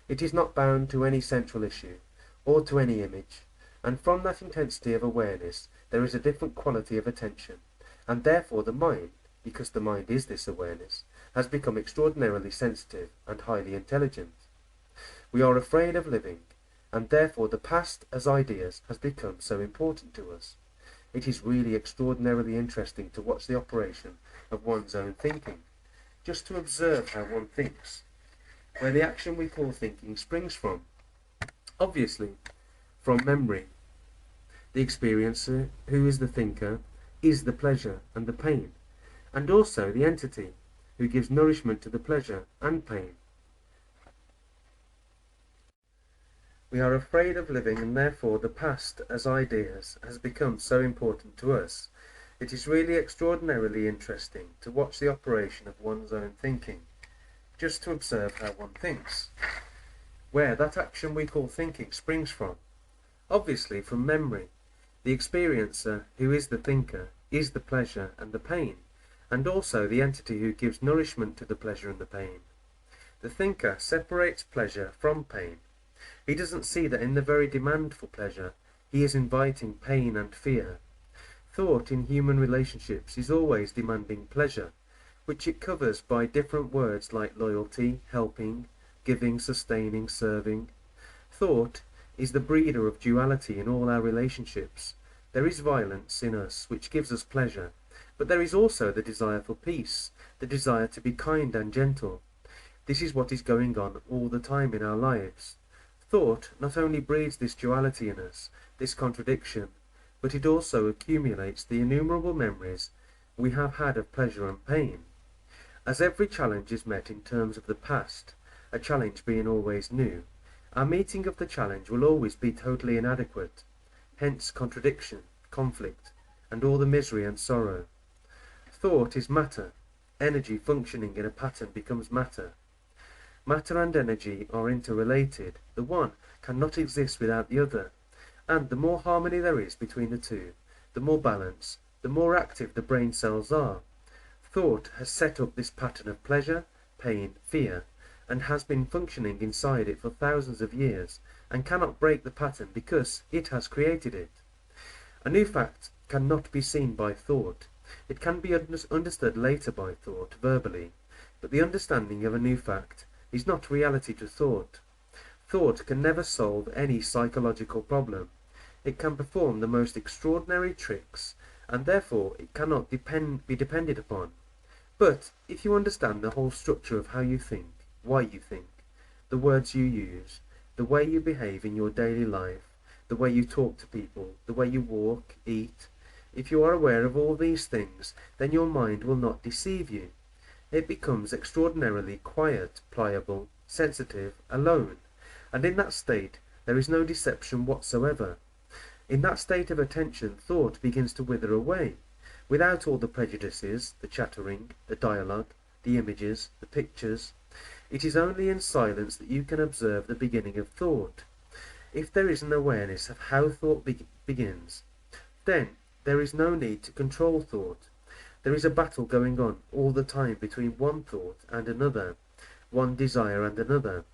It is not bound to any central issue, or to any image, and from that intensity of awareness there is a different quality of attention, and therefore the mind, because the mind is this awareness, has become extraordinarily sensitive and highly intelligent. We are afraid of living, and therefore the past as ideas has become so important to us. It is really extraordinarily interesting to watch the operation of one's own thinking, just to observe how one thinks, where the action we call thinking springs from. Obviously, from memory. The experiencer, who is the thinker, is the pleasure and the pain, and also the entity, who gives nourishment to the pleasure and pain. We are afraid of living, and therefore the past as ideas has become so important to us. It is really extraordinarily interesting to watch the operation of one's own thinking, just to observe how one thinks, where that action we call thinking springs from. Obviously from memory. The experiencer, who is the thinker, is the pleasure and the pain, and also the entity who gives nourishment to the pleasure and the pain. The thinker separates pleasure from pain. He doesn't see that in the very demand for pleasure, he is inviting pain and fear. Thought in human relationships is always demanding pleasure, which it covers by different words like loyalty, helping, giving, sustaining, serving. Thought is the breeder of duality in all our relationships. There is violence in us which gives us pleasure, but there is also the desire for peace, the desire to be kind and gentle. This is what is going on all the time in our lives. Thought not only breeds this duality in us, this contradiction, but it also accumulates the innumerable memories we have had of pleasure and pain. As every challenge is met in terms of the past, a challenge being always new, our meeting of the challenge will always be totally inadequate, hence contradiction, conflict, and all the misery and sorrow. Thought is matter. Energy functioning in a pattern becomes matter. Matter and energy are interrelated. The one cannot exist without the other, and the more harmony there is between the two, the more balance, the more active the brain cells are. Thought has set up this pattern of pleasure, pain, fear, and has been functioning inside it for thousands of years, and cannot break the pattern because it has created it. A new fact cannot be seen by thought. It can be understood later by thought, verbally, but the understanding of a new fact is not reality to thought. Thought can never solve any psychological problem. It can perform the most extraordinary tricks, and therefore it cannot be depended upon. But if you understand the whole structure of how you think, why you think, the words you use, the way you behave in your daily life, the way you talk to people, the way you walk, eat, if you are aware of all these things, then your mind will not deceive you. It becomes extraordinarily quiet, pliable, sensitive, alone, and in that state there is no deception whatsoever. In that state of attention, thought begins to wither away, without all the prejudices, the chattering, the dialogue, the images, the pictures. It is only in silence that you can observe the beginning of thought. If there is an awareness of how thought begins, then there is no need to control thought. There is a battle going on all the time between one thought and another, one desire and another,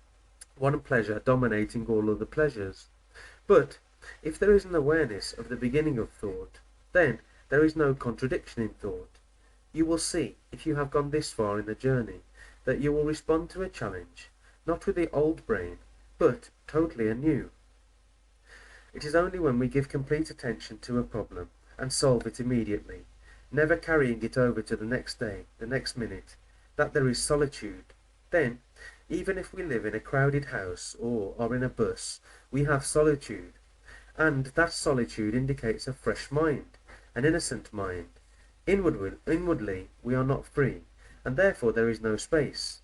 one pleasure dominating all other pleasures. But if there is an awareness of the beginning of thought, then there is no contradiction in thought. You will see, if you have gone this far in the journey, that you will respond to a challenge, not with the old brain, but totally anew. It is only when we give complete attention to a problem and solve it immediately, never carrying it over to the next day, the next minute, that there is solitude. Then, even if we live in a crowded house or are in a bus, we have solitude, and that solitude indicates a fresh mind, an innocent mind. Inwardly we are not free, and therefore there is no space.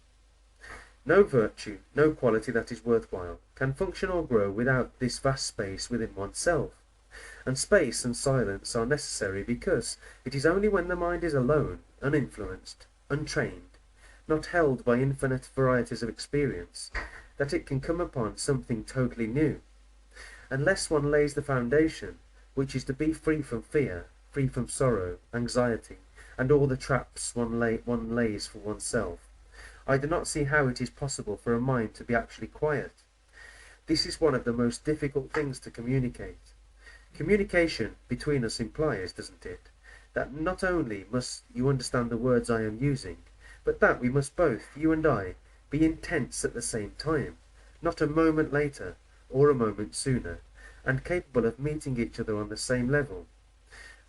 No virtue, no quality that is worthwhile, can function or grow without this vast space within oneself. And space and silence are necessary because it is only when the mind is alone, uninfluenced, untrained, not held by infinite varieties of experience, that it can come upon something totally new. Unless one lays the foundation, which is to be free from fear, free from sorrow, anxiety, and all the traps one lays for oneself, I do not see how it is possible for a mind to be actually quiet. This is one of the most difficult things to communicate. Communication between us implies, doesn't it, that not only must you understand the words I am using, but that we must both, you and I, be intense at the same time, not a moment later, or a moment sooner, and capable of meeting each other on the same level.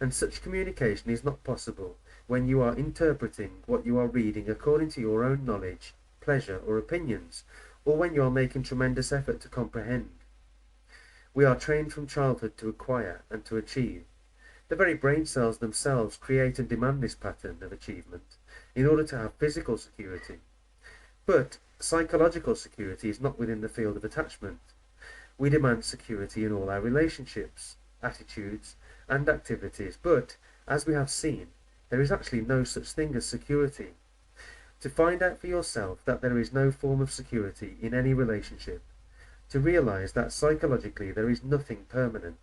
And such communication is not possible when you are interpreting what you are reading according to your own knowledge, pleasure, or opinions, or when you are making tremendous effort to comprehend. We are trained from childhood to acquire and to achieve. The very brain cells themselves create and demand this pattern of achievement in order to have physical security. But psychological security is not within the field of attachment. We demand security in all our relationships, attitudes, and activities, but, as we have seen, there is actually no such thing as security. To find out for yourself that there is no form of security in any relationship, to realize that psychologically there is nothing permanent,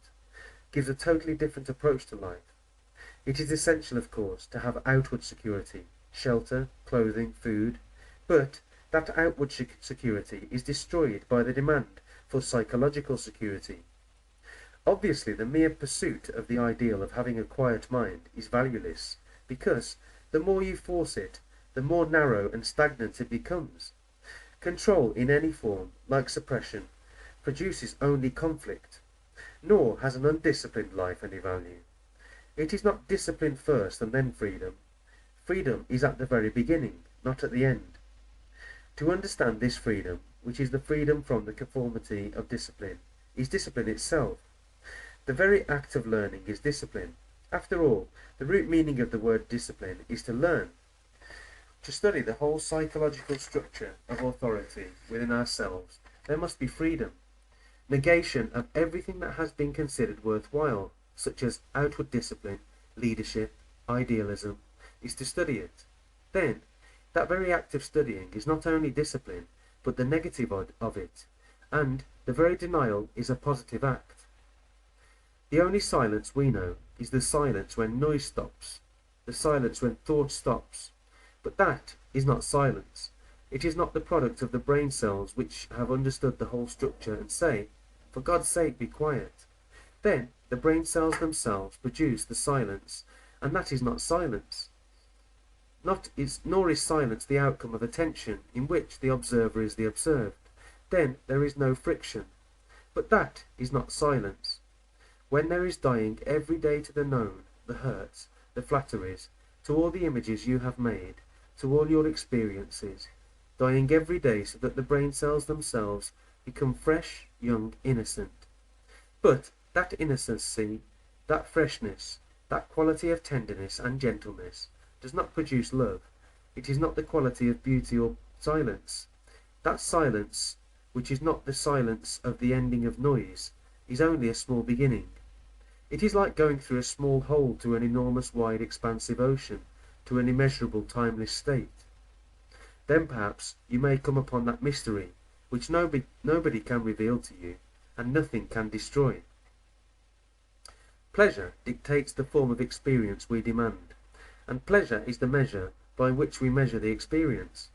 gives a totally different approach to life. It is essential, of course, to have outward security, shelter, clothing, food, but that outward security is destroyed by the demand for psychological security. Obviously, the mere pursuit of the ideal of having a quiet mind is valueless, because the more you force it, the more narrow and stagnant it becomes. Control in any form, like suppression, produces only conflict, nor has an undisciplined life any value. It is not discipline first and then freedom. Freedom is at the very beginning, not at the end. To understand this freedom, which is the freedom from the conformity of discipline, is discipline itself. The very act of learning is discipline. After all, the root meaning of the word discipline is to learn. To study the whole psychological structure of authority within ourselves, there must be freedom. Negation of everything that has been considered worthwhile, such as outward discipline, leadership, idealism, is to study it. Then, that very act of studying is not only discipline, but the negative of it, and the very denial is a positive act. The only silence we know is the silence when noise stops, the silence when thought stops. But that is not silence. It is not the product of the brain cells which have understood the whole structure and say, "For God's sake, be quiet." Then the brain cells themselves produce the silence, and that is not silence. Nor is silence the outcome of attention, in which the observer is the observed. Then there is no friction. But that is not silence. When there is dying every day to the known, the hurts, the flatteries, to all the images you have made, to all your experiences, dying every day so that the brain cells themselves become fresh, young, innocent. But that innocency, that freshness, that quality of tenderness and gentleness does not produce love. It is not the quality of beauty or silence. That silence, which is not the silence of the ending of noise, is only a small beginning. It is like going through a small hole to an enormous wide expansive ocean, to an immeasurable timeless state. Then perhaps you may come upon that mystery which nobody can reveal to you, and nothing can destroy. Pleasure dictates the form of experience we demand, and pleasure is the measure by which we measure the experience.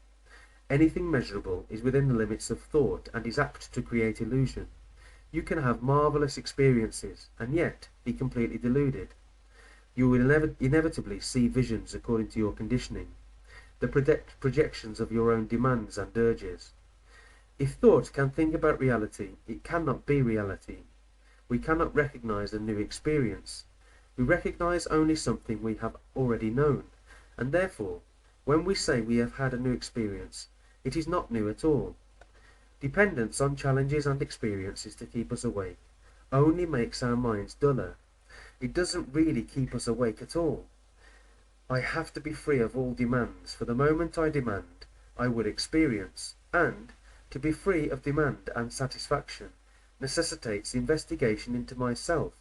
Anything measurable is within the limits of thought and is apt to create illusion. You can have marvellous experiences and yet be completely deluded. You will inevitably see visions according to your conditioning, the projections of your own demands and urges. If thought can think about reality, it cannot be reality. We cannot recognize a new experience. We recognize only something we have already known, and therefore, when we say we have had a new experience, it is not new at all. Dependence on challenges and experiences to keep us awake only makes our minds duller. It doesn't really keep us awake at all. I have to be free of all demands, for the moment I demand, I will experience, and to be free of demand and satisfaction necessitates investigation into myself,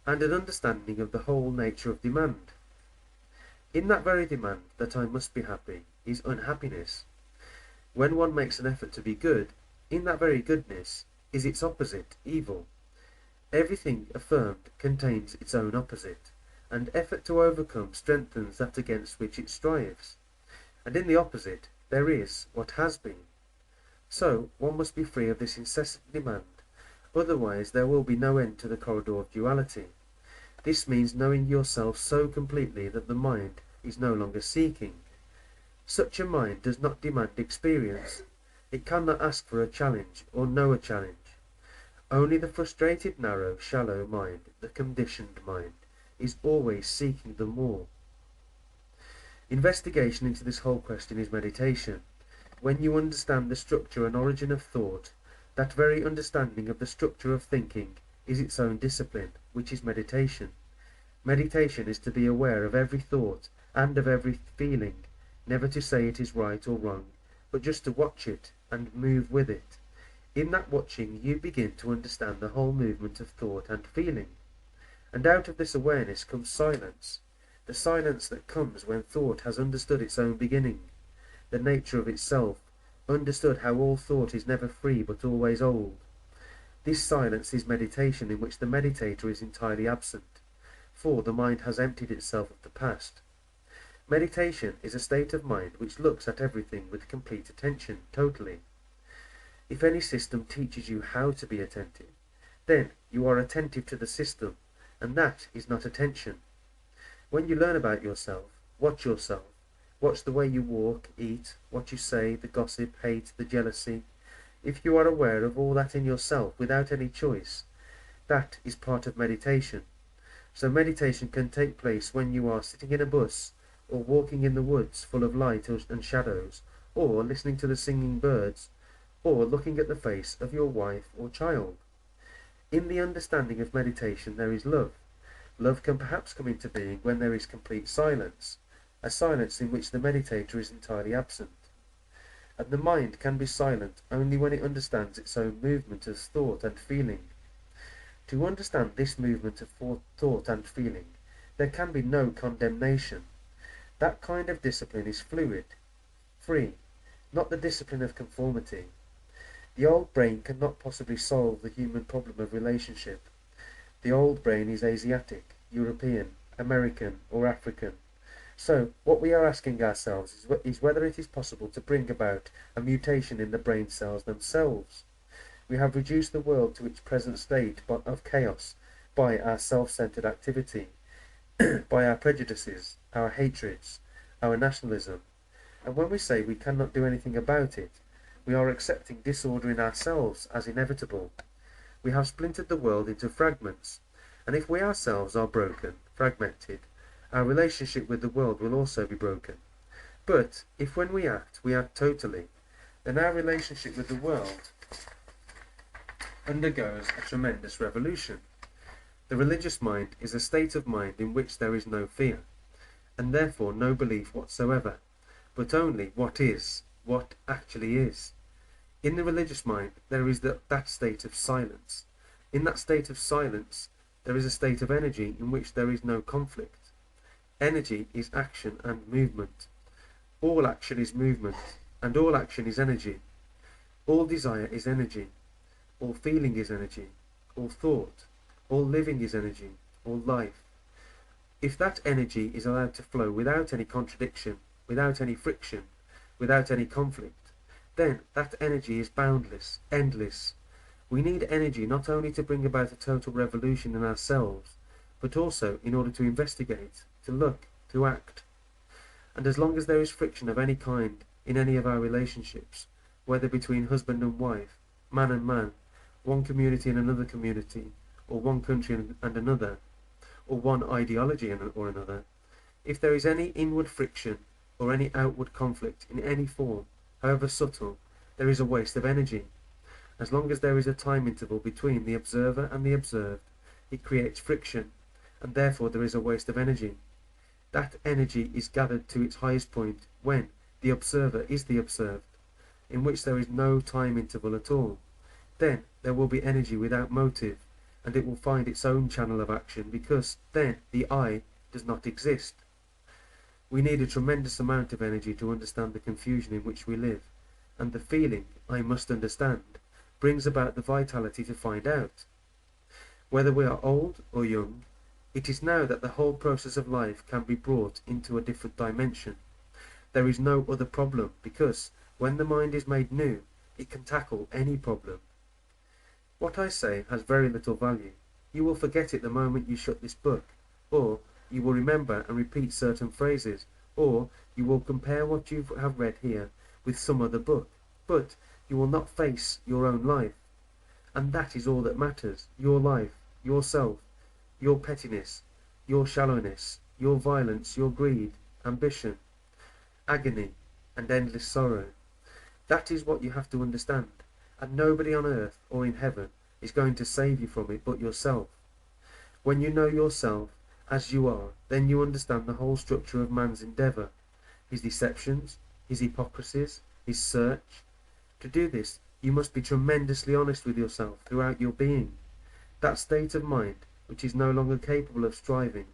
and an understanding of the whole nature of demand. In that very demand that I must be happy is unhappiness. When one makes an effort to be good, in that very goodness is its opposite, evil. Everything affirmed contains its own opposite, and effort to overcome strengthens that against which it strives. And in the opposite there is what has been. So one must be free of this incessant demand, otherwise there will be no end to the corridor of duality. This means knowing yourself so completely that the mind is no longer seeking. Such a mind does not demand experience. It cannot ask for a challenge or know a challenge. Only the frustrated, narrow, shallow mind, the conditioned mind, is always seeking the more. Investigation into this whole question is meditation. When you understand the structure and origin of thought, that very understanding of the structure of thinking is its own discipline, which is meditation. Meditation is to be aware of every thought and of every feeling, never to say it is right or wrong, but just to watch it and move with it. In that watching you begin to understand the whole movement of thought and feeling. And out of this awareness comes silence, the silence that comes when thought has understood its own beginning, the nature of itself, understood how all thought is never free but always old. This silence is meditation, in which the meditator is entirely absent, for the mind has emptied itself of the past. Meditation is a state of mind which looks at everything with complete attention, totally. If any system teaches you how to be attentive, then you are attentive to the system, and that is not attention. When you learn about yourself, watch the way you walk, eat, what you say, the gossip, hate, the jealousy. If you are aware of all that in yourself without any choice, that is part of meditation. So meditation can take place when you are sitting in a bus, or walking in the woods full of light and shadows, or listening to the singing birds, or looking at the face of your wife or child. In the understanding of meditation there is love. Love can perhaps come into being when there is complete silence, a silence in which the meditator is entirely absent. And the mind can be silent only when it understands its own movement of thought and feeling. To understand this movement of thought and feeling, there can be no condemnation. That kind of discipline is fluid, free, not the discipline of conformity. The old brain cannot possibly solve the human problem of relationship. The old brain is Asiatic, European, American, or African. So, what we are asking ourselves is whether it is possible to bring about a mutation in the brain cells themselves. We have reduced the world to its present state of chaos by our self-centered activity, by our prejudices, our hatreds, our nationalism. And when we say we cannot do anything about it, we are accepting disorder in ourselves as inevitable. We have splintered the world into fragments, and if we ourselves are broken, fragmented, our relationship with the world will also be broken. But if when we act totally, then our relationship with the world undergoes a tremendous revolution. The religious mind is a state of mind in which there is no fear, and therefore no belief whatsoever, but only what actually is. In the religious mind there is that state of silence. In that state of silence there is a state of energy in which there is no conflict. Energy is action and movement. All action is movement, and all action is energy. All desire is energy. All feeling is energy. All thought, all living is energy. All life. If that energy is allowed to flow without any contradiction, without any friction, without any conflict, then that energy is boundless, endless. We need energy not only to bring about a total revolution in ourselves, but also in order to investigate, to look, to act. And as long as there is friction of any kind in any of our relationships, whether between husband and wife, man and man, one community and another community, or one country and another, or one ideology or another, if there is any inward friction or any outward conflict in any form, however subtle, there is a waste of energy. As long as there is a time interval between the observer and the observed, it creates friction, and therefore there is a waste of energy. That energy is gathered to its highest point when the observer is the observed, in which there is no time interval at all. Then there will be energy without motive, and it will find its own channel of action, because then the I does not exist. We need a tremendous amount of energy to understand the confusion in which we live, and the feeling, I must understand, brings about the vitality to find out. Whether we are old or young, it is now that the whole process of life can be brought into a different dimension. There is no other problem, because when the mind is made new, it can tackle any problem. What I say has very little value. You will forget it the moment you shut this book, or you will remember and repeat certain phrases, or you will compare what you have read here with some other book, but you will not face your own life. And that is all that matters: your life, yourself, your pettiness, your shallowness, your violence, your greed, ambition, agony, and endless sorrow. That is what you have to understand, and nobody on earth or in heaven is going to save you from it but yourself. When you know yourself as you are, then you understand the whole structure of man's endeavour, his deceptions, his hypocrisies, his search. To do this, you must be tremendously honest with yourself throughout your being. That state of mind, which is no longer capable of striving,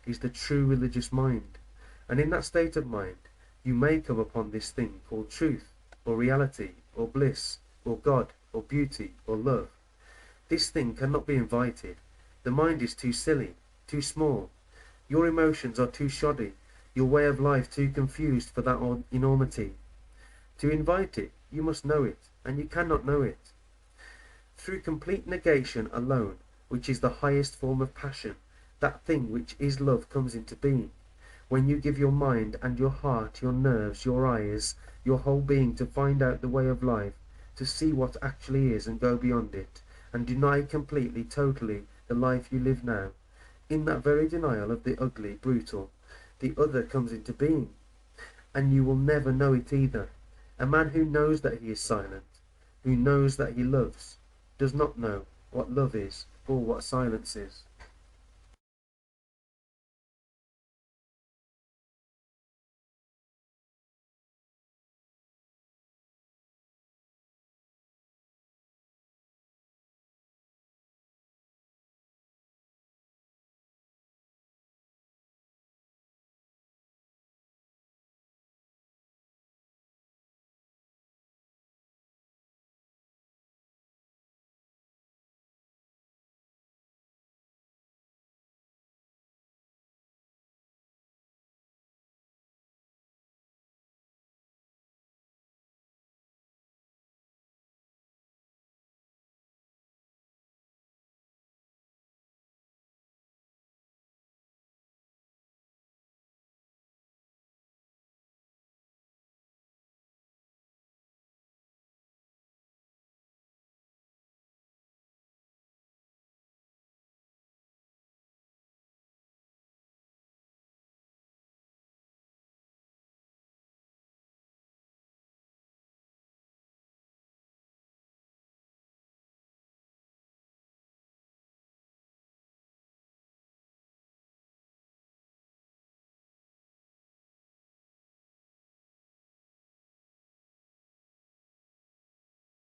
is the true religious mind, and in that state of mind you may come upon this thing called truth, or reality, or bliss, or God, or beauty, or love. This thing cannot be invited. The mind is too silly, too small. Your emotions are too shoddy, your way of life too confused for that enormity. To invite it, you must know it, and you cannot know it. Through complete negation alone, which is the highest form of passion, that thing which is love comes into being. When you give your mind and your heart, your nerves, your eyes, your whole being to find out the way of life, to see what actually is and go beyond it, and deny completely, totally, the life you live now, in that very denial of the ugly, brutal, the other comes into being, and you will never know it either. A man who knows that he is silent, who knows that he loves, does not know what love is or what silence is.